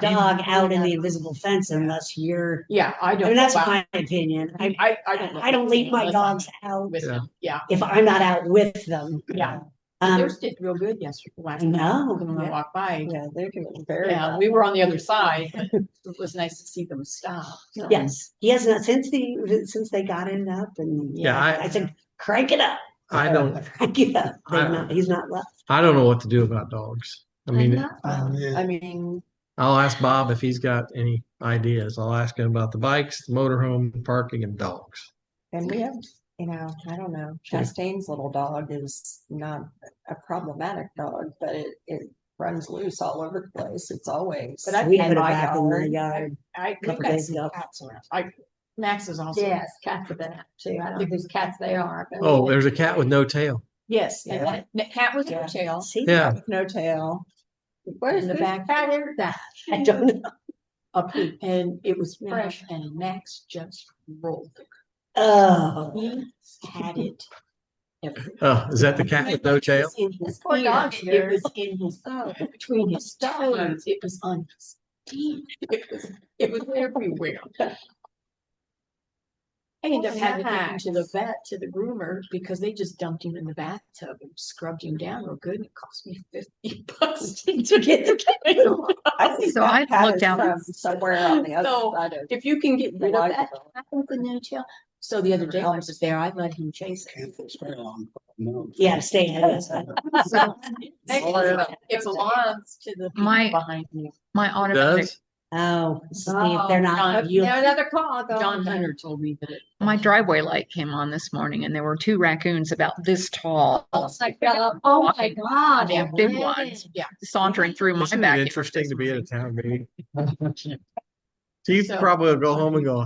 dog out in the invisible fence unless you're, Yeah, I I don't. mean, that's well, my opinion. I I don't leave my unless I'm dogs out with Yeah. them. Yeah. if I'm not out with them. Yeah. Um, Theirs did real good yesterday. Last I know, night when I yeah. walked by. Yeah, they're doing very Yeah, well. we were on the other side, but it was nice to see them stop. So, yes, he has not since they got it up and Yeah, I said, crank it up, I don't, crank it up. I- He's not left. I don't know what to do about dogs. I mean, I mean, I'll ask Bob if he's got any ideas. I'll ask him about the bikes, the motorhome, parking, and dogs. and we have, I don't know, Chastain's little dog is not a problematic dog, but it runs loose all over the place. It's always. But I We had put it my back in the yard. yard. we've Couple got days some ago. cats around. Max is also. Yes, cats are that too. I don't know whose cats they are, but. Oh, there's a cat with no tail. Yes, Yeah. and that cat with Yeah. no tail. See, Yeah. With no tail. Where's in the whose back. cat is that? I don't know. Up here, and it was Yeah. fresh, and Max just rolled it. Oh, He had it. everywhere. Oh, is that the cat with no tail? It was in his Poor dog ears, of it yours. was in his between his toes, it was on his teeth, it was everywhere. I ended up having to take him to the vet, to the groomer, because they just dumped him in the bathtub and scrubbed him down real good. And it cost me $50 to get the kennel. I think So I that cat looked is down- from somewhere on the other So, side of. If you can get rid of that Library. cat with the no tail. So the other day I was there, I let him chase it. Can't fix very long. No. yeah, stay ahead of us. So It belongs to the people My- behind me. my automatic, Does? Oh, see if they're not, John- you, Now another call. Go John on. Hunter told me that it. my driveway light came on this morning and there were two raccoons about this tall. Oh my God. Oh my God. Yeah, big ones. Yeah. Sauntering through my Isn't it backyard. interesting to be at a town meeting? Keith So- probably will go home and go,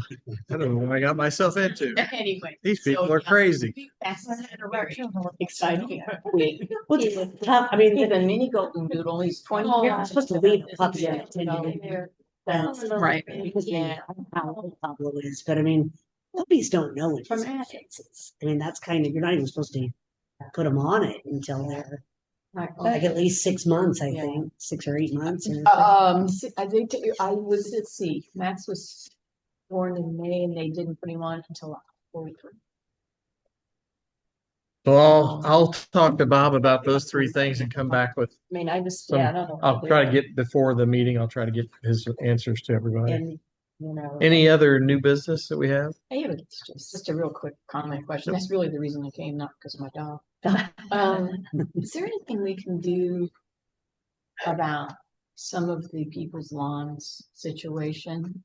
I don't know what I got myself into. Anyway. These people so, are yeah, crazy. That's very exciting. Wait, well, it's tough, I mean, he's a mini golden doodle, he's 20. Oh, years you're supposed to leave a puppy old. at 10 years. Right. because Yeah. I don't know how old Pablo is, but I mean, puppies don't know when it's Traumatic. fixes. I mean, that's kind of, you're not even supposed to put them on it until they're like at least 6 months, I Yeah. think, 6 or 8 months. Or I think I was at sea. Max was born in May and they didn't put him on until October. Well, I'll talk to Bob about those three things and come back with, I mean, I just, Some- I don't know. I'll try to get before the meeting, I'll try to get his answers to everybody. And, Any other new business that we have? I have just a real quick comment question. That's really the reason I came, not because of my dog. Is there anything we can do about some of the people's lawns situation?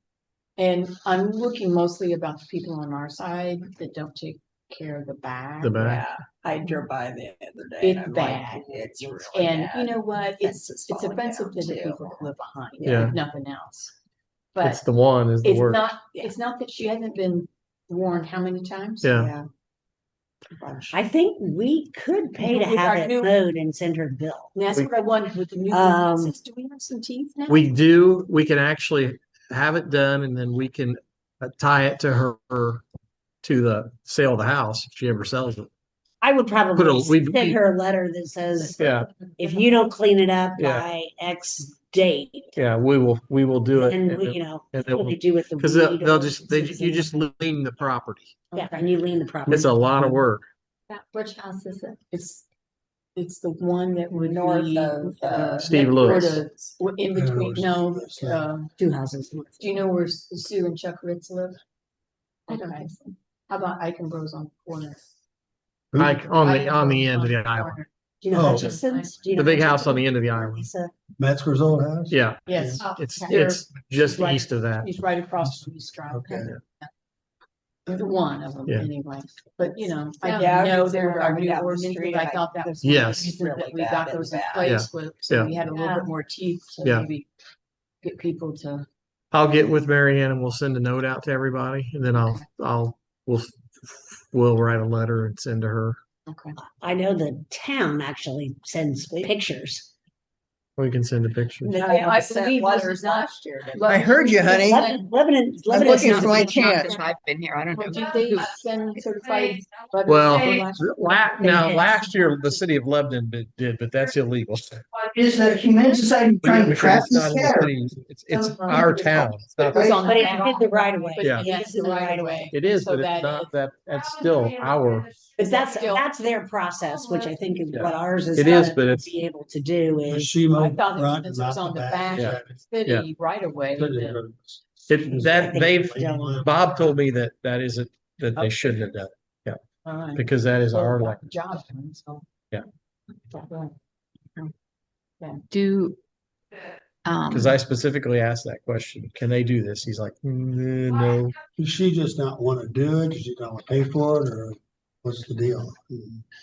And I'm looking mostly about the people on our side that don't take care of the back. The back? yeah, I drove by the other day. and It's I'm bad. like, It's really And bad. you know what? It's Fence is it's falling offensive down, to the too. people who live behind, Yeah. if nothing else. It's But the one is the it's word. not that she hasn't been warned how many times? Yeah. Yeah. A bunch. I think we could pay to With have our it new- mowed and send her the bill. And that's We- what I wanted with the new Um, ordinances. Do we have some teeth now? We can actually have it done and then we can tie it to her, to the sale of the house if she ever sells it. I would Put probably a- we- send her a letter that says, Yeah, if you don't clean it up Yeah. by X date, yeah, we will do it. then we, you know, and what they do with the Because weed they'll or just, you just lien the property. yeah, and you lean the property. It's a lot of work. Which house is it? It's the one that would North be, of, Steve next Lewis. door to- in between, no, Two houses. do you know where Sue and Chuck Ritz live? Okay. How about Eichenbro's on the corner? Like on the Eichenbro's end of the on island. corner. Do you know Oh. Hutchison's? Do you The know big house Hutchison's? on the end of the island. Lisa? Metzger's old house? Yeah, Yes, it's They're- just right- east of that. he's right across from East Drive. Okay. The one of them Yeah. anyway, but you know, I Yeah, didn't know because there we're were our driving new down the ordinances. street, I thought that was. Yes. one of the reasons that we got those in bad. place with, so Yeah. we had a little bit more teeth to Yeah. maybe get people to. I'll get with Mary Ann and we'll send a note out to everybody and then we'll write a letter and send to her. Okay. I know the town actually sends pictures We can send a picture. I believe letters last year. I heard you, honey. Lebanon. I'm looking for my Not chance. since I've been here. I don't Did know. they send certified letters? Well, for last year? last year the city of Lebanon did, but that's illegal. Is the Humane Society trying to Because trap it's this not in the cat? city. It's our town. It's not. It was on But the it's map. in the right of way. But Yeah. Yes, the right of way. It is, So but it's that not is- that. That's still our. But that's, Still- that's their process, which I think is Yeah. what ours is. It is, gonna but it's- Be able to do is, She I moved thought that front, since it not was on the back Yeah. of the city right away. That they've. Bob told me that isn't that they shouldn't have done it because that is our land. Job. So. Yeah. Do Because I specifically asked that question. Can they do this? He's like, no. Does she just not want to do it? Does she not want to pay for it, or what's the deal?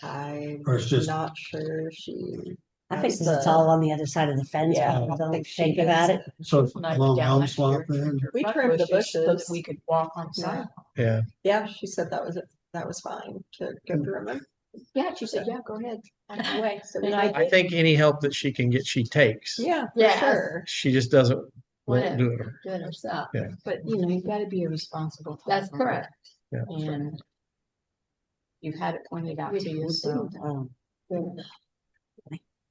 I'm Or it's just- not sure she. I think it's all on the other side of the fence. Yeah, People I don't think she think about it. So it's Nice along down Elm last Swamp year. then? We trimmed the So that bushes. we could walk on the Yeah. sidewalk. Yeah. Yeah, she said that was fine to go through them. Yeah, she said, yeah, go ahead. Out of the way. So we And I did. I think any help that she can get, she takes. Yeah, for Yes. sure. She just doesn't won't Whatever. do it. Good herself. Yeah. But you know, you've got to be a responsible. That's homeowner. correct. Yeah. And you've had it pointed out to you, so.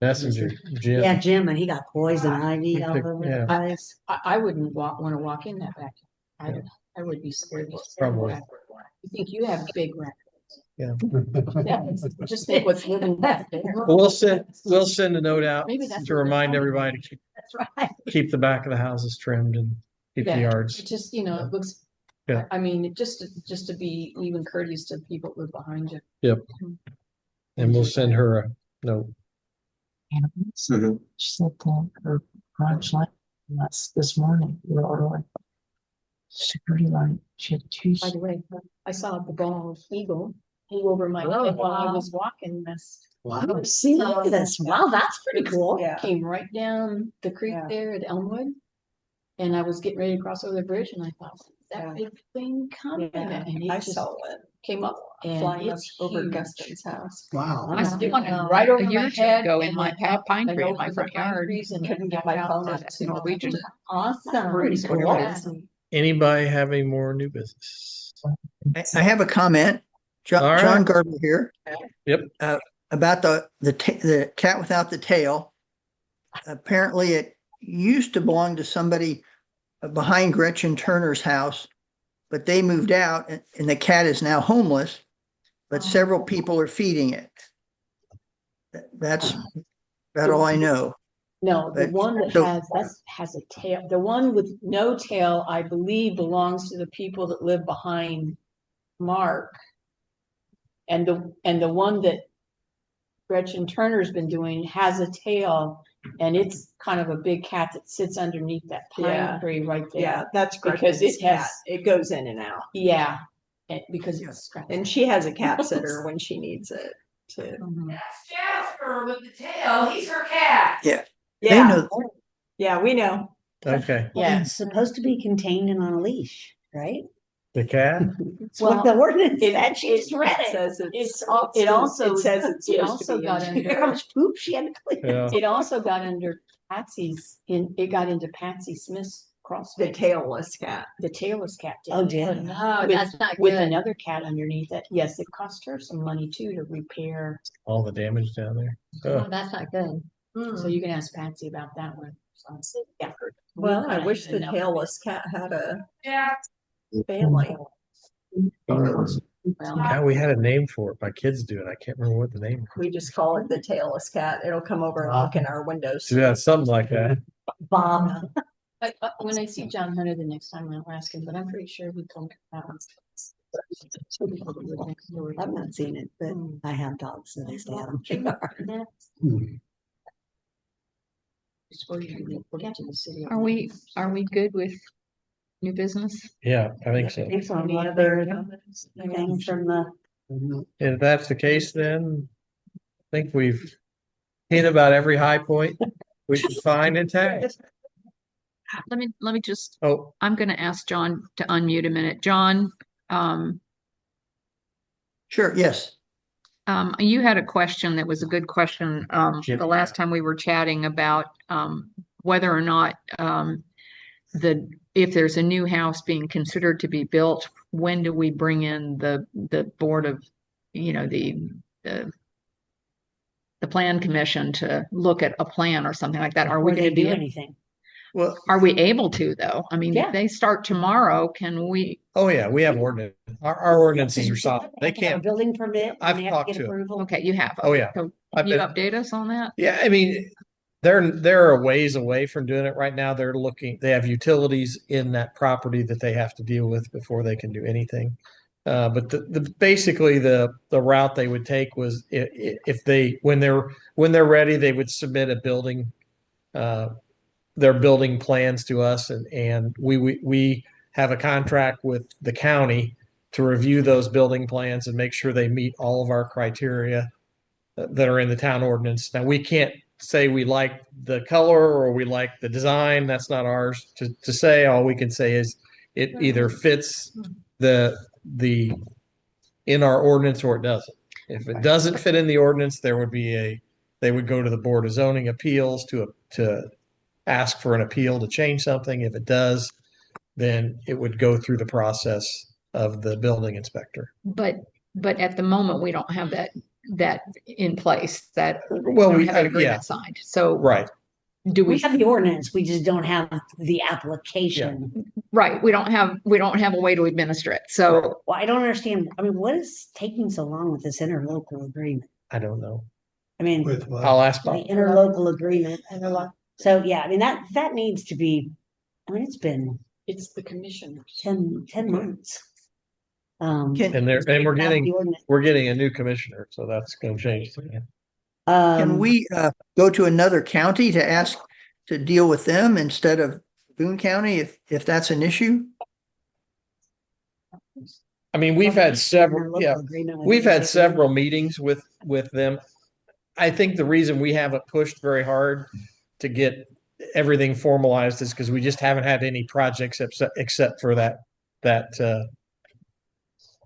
Messenger, Jim. Yeah, Jim, and he got poison ivy all took- over yeah. the place. I wouldn't want to walk in that back. I would be scared. to stand Probably. back. You think you have big raccoons? Yeah. Yeah, just think what's living back there. Well, we'll send a note out Maybe that's to what they're remind talking everybody to That's right. keep the back of the houses trimmed and keep the Yeah. yards. It just, you know, it looks. Yeah. I mean, just to be even courteous to the people who are behind you. Yep. And we'll send her a note. Mhm. She said that her garage light last this morning, or like security light. She had two. By the way, I saw the bald eagle flew over my head while I was walking this. Wow, see, look at this. Wow, that's pretty cool. Yeah. Came right down the creek Yeah. there at Elmwood. And I was getting ready to cross over the bridge and I thought, Yeah. that big thing coming. Yeah, And I it just saw it came up and flying up it's over huge. Guston's house. Wow. I still want to Right over a year my or two head ago in and my then pine and tree in over my the front pine yard. trees and Couldn't get back my out phone on to it. see Norwegian. Awesome. Pretty cool. Yeah. Anybody have any more new business? I have a comment. John, All right. John Garber here. Yep. About the cat without the tail. Apparently it used to belong to somebody behind Gretchen Turner's house, but they moved out and the cat is now homeless, but several people are feeding it. That's about all I know. No, the But- one that so- has a tail, the one with no tail, I believe belongs to the people that live behind Mark. And the one that Gretchen Turner's been doing has a tail and it's kind of a big cat that sits underneath that Yeah. pine tree right there. Yeah, that's Because Gretchen's it has- cat. It goes in and out. Yeah, because Yeah. it's scratched. And she has a cat sitter when she needs it too. Mhm. That's Jasper with the tail. He's her cat. They Yeah, know. yeah, we know. Okay. Yeah. It's supposed to be contained and on a leash, right? The cat? It's what the ordinance it- said. She's read It it. says It also it says it's it supposed also to be got in- under How much poop she had to clean. Yeah. it also got under it got into Patsy Smith's cross the tailless cat. the tailless cat. did. Oh, dear. No, With- that's not With good. another cat underneath it. Yes, it cost her some money too to repair. All the damage down there. No, Oh, that's not good. So you can ask Patsy about that one. So, yeah. Well, I kinda wish the know. tailless cat had a Yeah. family. Well, God, we had a name for it. My kids do it. I can't remember what the name was. We just call it the tailless cat. It'll come over and look in our windows. Yeah, something like that. Bob. when I see John Hunter the next time, I'll ask him, but I'm pretty sure he told me that one. I've not seen it, but I have dogs that I stay out in the yard. We'll get to the city. Are we good with new business? Yeah, I think so. Thanks on what other things from the, If that's the case, then I think we've hit about every high point we can find in town. Let me just, Oh, I'm gonna ask John to unmute a minute. John, Sure, yes. You had a question that was a good question, Jim. the last time we were chatting about, whether or not, if there's a new house being considered to be built, when do we bring in the board of, the plan commission to look at a plan or something like that? Are we Before going they to do be, anything. Well, are we able to though? I mean, Yeah. if they start tomorrow, can we? Oh, yeah, we have ordinance. Our ordinances are solid. They Have a can't, building permit. and I've they have talked get to 'em. approval. Okay, you have. Oh, yeah. So I've can you been- update us on that? yeah, I mean, they're a ways away from doing it right now. They have utilities in that property that they have to deal with before they can do anything. But basically the route they would take was if they, when they're ready, they would submit a building, their building plans to us, and we have a contract with the county to review those building plans and make sure they meet all of our criteria that are in the town ordinance. Now, we can't say we like the color or we like the design. That's not ours to say. All we can say is it either fits the in our ordinance or it doesn't. If it doesn't fit in the ordinance, they would go to the Board of Zoning Appeals to ask for an appeal to change something. If it does, then it would go through the process of the building inspector. But at the moment, we don't have that in place, that Well, we we don't have an yeah, agreement signed. So right. do We we, have the ordinance, we just don't have the application. right, we don't have a way to administer it. So Well, I don't understand. I mean, what is taking so long with this interlocal agreement? I don't know. I mean, With what? I'll ask the Bob. interlocal agreement. So, yeah, I mean, that needs to be, I mean, it's been It's the commissioners. 10 months. Can- And we're The ordinance. getting a new commissioner, so that's going to change things. Can we go to another county to ask to deal with them instead of Boone County if that's an issue? I mean, we've had several, Interlocal yeah, agreement with we've had everybody. several meetings with them. I think the reason we haven't pushed very hard to get everything formalized is because we just haven't had any projects except for that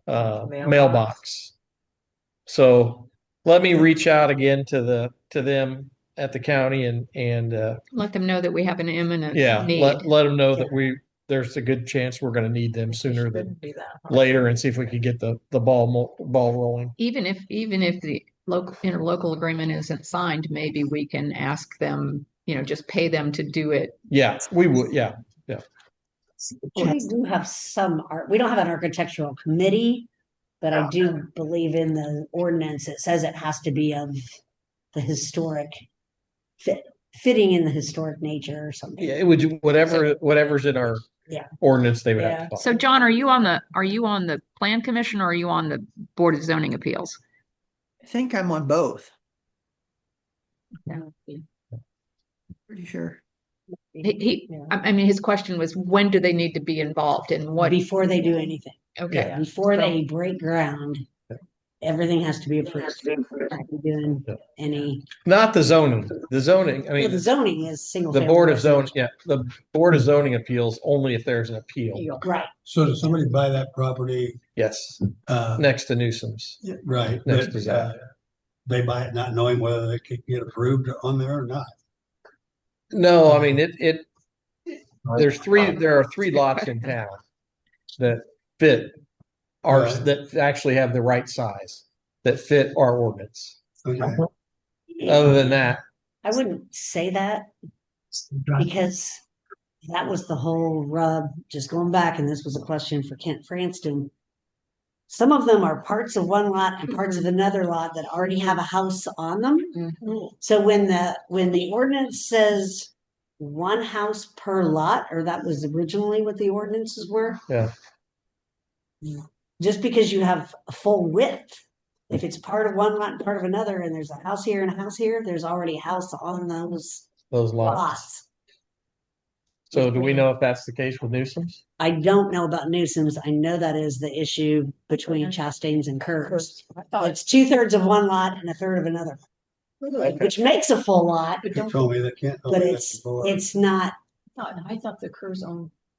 mailbox. So let me reach out again to them at the county and let them know that we have an imminent yeah, need. let them know that there's a good chance we're going to need them sooner than later, and see if we could get the ball rolling. Even if the interlocal agreement isn't signed, maybe we can ask them, just pay them to do it. Yeah, we would. Yeah. We do have some art, we don't have an architectural committee, but I do believe in the ordinance, it says it has to be of the historic fitting in the historic nature or something. Yeah, it would whatever's in our Yeah. ordinance they would have to follow. So John, are you on the plan commission or are you on the Board of Zoning Appeals? I think I'm on both. Yeah. Pretty sure. I mean, his question was, when do they need to be involved and what? Before they do anything, Okay. before they break ground, everything has to be approved. Not be doing any, Not the zoning. The zoning, I well, the mean, zoning is single. the family Board of Zoning, residential. yeah, the Board of Zoning Appeals only if there's an appeal. Right, So does somebody buy that property? Yes, Uh, next to Newsom's. right. Next but, to Zach. They buy it not knowing whether they could get approved on there or not. No, I mean, there are three lots in town that fit ours, Right. that actually have the right size, that fit our ordinance. Okay. Other than that, I wouldn't say that because that was the whole rub, just going back, and this was a question for Kent Franston. Some of them are parts of one lot and parts of another lot that already have a house on them. So when the ordinance says one house per lot, or that was originally what the ordinances were. Yeah. Just because you have a full width, if it's part of one lot and part of another, and there's a house here and a house here, there's already a house on those those lots. lots. So do we know if that's the case with Newsom's? I don't know about Newsom's. I know that is the issue between Chastain's and Kurt's. It's 2/3 of one lot and 1/3 of another, which makes a full lot, They told me they can't. but it's not. I thought the Kerrs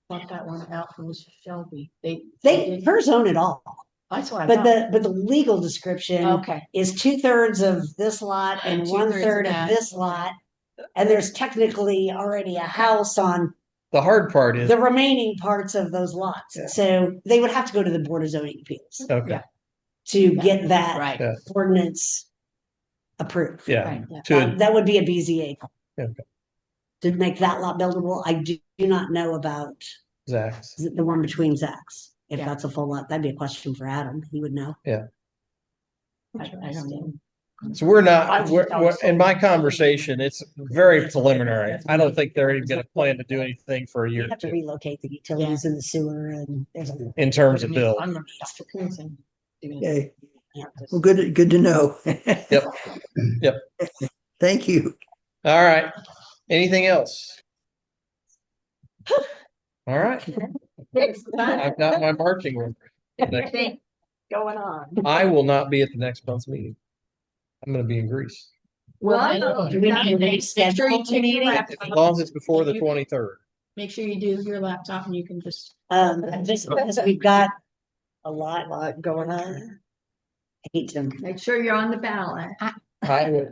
bought that one out from Mr. Shelby. Kurt's own it all. That's what I But thought. the legal description Okay, is 2/3 of this lot and And 1/3 2/3 of of that. this lot. And there's technically already a house on The hard part is, the remaining parts of those lots. Yeah. So they would have to go to the Board of Zoning Appeals okay, Yeah. to get that right. Yeah. ordinance approved. yeah, Right, yeah. to, That would be a BZA. Okay. To make that lot buildable. I do not know about Zach's. the one between Zach's. If Yeah. that's a full lot, that'd be a question for Adam. He would know. I don't know. So we're not, we're, in my conversation, it's very preliminary. I don't think they're even gonna plan to do anything for a year You or have to two relocate the utilities and the sewer and there's a. in terms of But I mean, bill. I'm gonna stop the cruising, doing it. Okay, Yeah. well, good to know. Yep. Yep. Thank you. All right. Anything else? All right. I've got my marching order. Next- Going on. I will not be at the next month's meeting. I'm gonna be in Greece. Well, Do we need to make sure reschedule you the take your meeting? As laptop. long as it's before the 23rd. Make sure you do your laptop and you can just. Just because we've got a lot Going on. I hate to. Make sure you're on the ballot.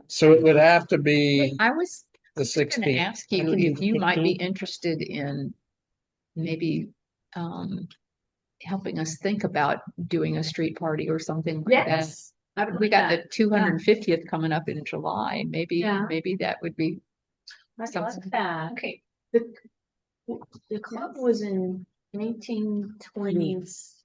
So it would have to be I was the going to 16th. ask you can do if the you might be 15th. interested in maybe helping us think about doing a street party or something like that. Yes. I would We like got that. the 250th coming up in July. Maybe Yeah. maybe that would be I'd something. like that. Okay. The club was in 1924.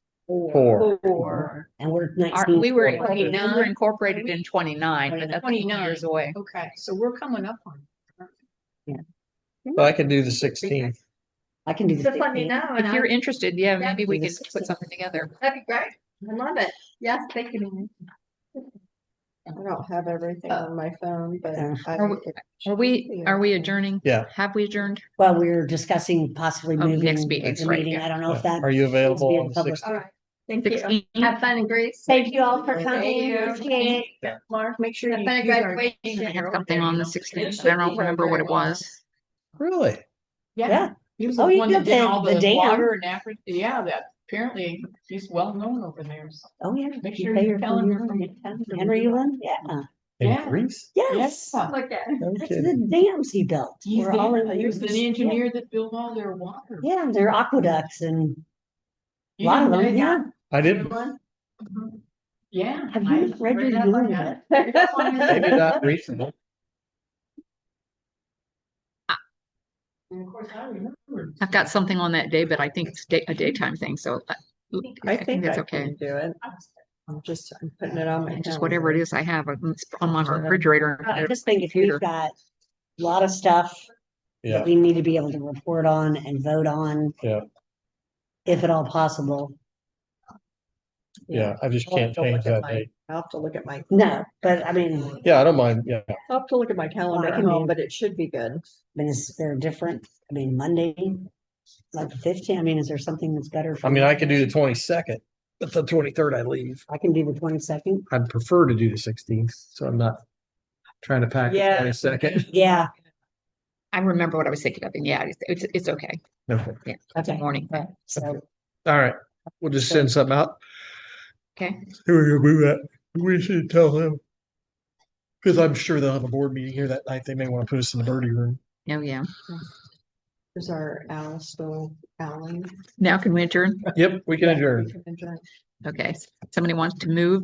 Four. And we're Our, 19. we were in 29. we were incorporated in 29, but that's 29. years away. Okay, so we're coming up on. But I can do the 16th. I can do the Just let me 15th. know. and If you're I'll- interested, yeah, Yeah, maybe we do could the put 16th. something together. That'd be great. I love it. Yes, thank you. I don't have everything on my phone, but I Are Are we adjourning? Yeah. Have we adjourned? Well, we're discussing possibly Oh, moving next meeting, the right, meeting. yeah. I don't know if that. Are you available be on the public. 16th? All right. Thank you. 16th? Have fun in Greece. Thank you all for Thank coming. you. Appreciate it. Mark, make sure Have you. fun at use our- graduation. I had something on the 16th. I don't remember what it was. Really? Yeah. He was Oh, the you one that did did the- all the the dam. water and Africa. Yeah, that apparently he's well known over there. So Oh, yeah. Make You sure pay you her tell for him your- you're from town. Henry Ulen? Yeah. In Yeah. Greece? Yes. Yeah. Look at No That's kidding. the dams he built. He's We're all in there. He was the engineer that built all their water. Yeah, they're aqueducts and a You lot of didn't them, know yeah. I didn't. Yeah. Have you read your Ulen yet? Maybe not recently. And of course, I remember. I've got something on that day, but I think it's a daytime thing, so I think that's I okay. can do it. I'm putting it on my. Just whatever it is I have it's on my refrigerator. I just think if we've got a lot of stuff Yeah. that we need to be able to report on and vote on. Yeah. If at all possible. Yeah. I just can't I'll have to change look at that date. I'll have to look at my, No, but I mean, Yeah, I don't mind. Yeah. I'll have to look at my calendar I at can home, do- but it should be good. is there different, I mean, Monday, like the 15th, I mean, is there something that's better? For I mean, you? I could do the 22nd, but the 23rd I leave. I can do the 22nd. I'd prefer to do the 16th, so I'm not trying to pack the Yeah. 22nd. Yeah, I remember what I was thinking of, and yeah, it's okay. Okay. Yeah, that's Okay. morning. so All right. We'll just send something out. Okay. Here we go, move that. We should tell them. Because I'm sure they'll have a board meeting here that night. They may want to put us in the birdie room. Oh yeah. Is our Al still Alan? Now can we adjourn? Yep, we can adjourn. Okay. Somebody wants to move?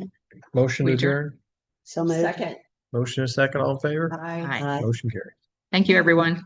Motion to We adjourn. adjourn. so moved. Second. Motion a second, all in favor? I. Aye. Motion carried. Thank you, everyone.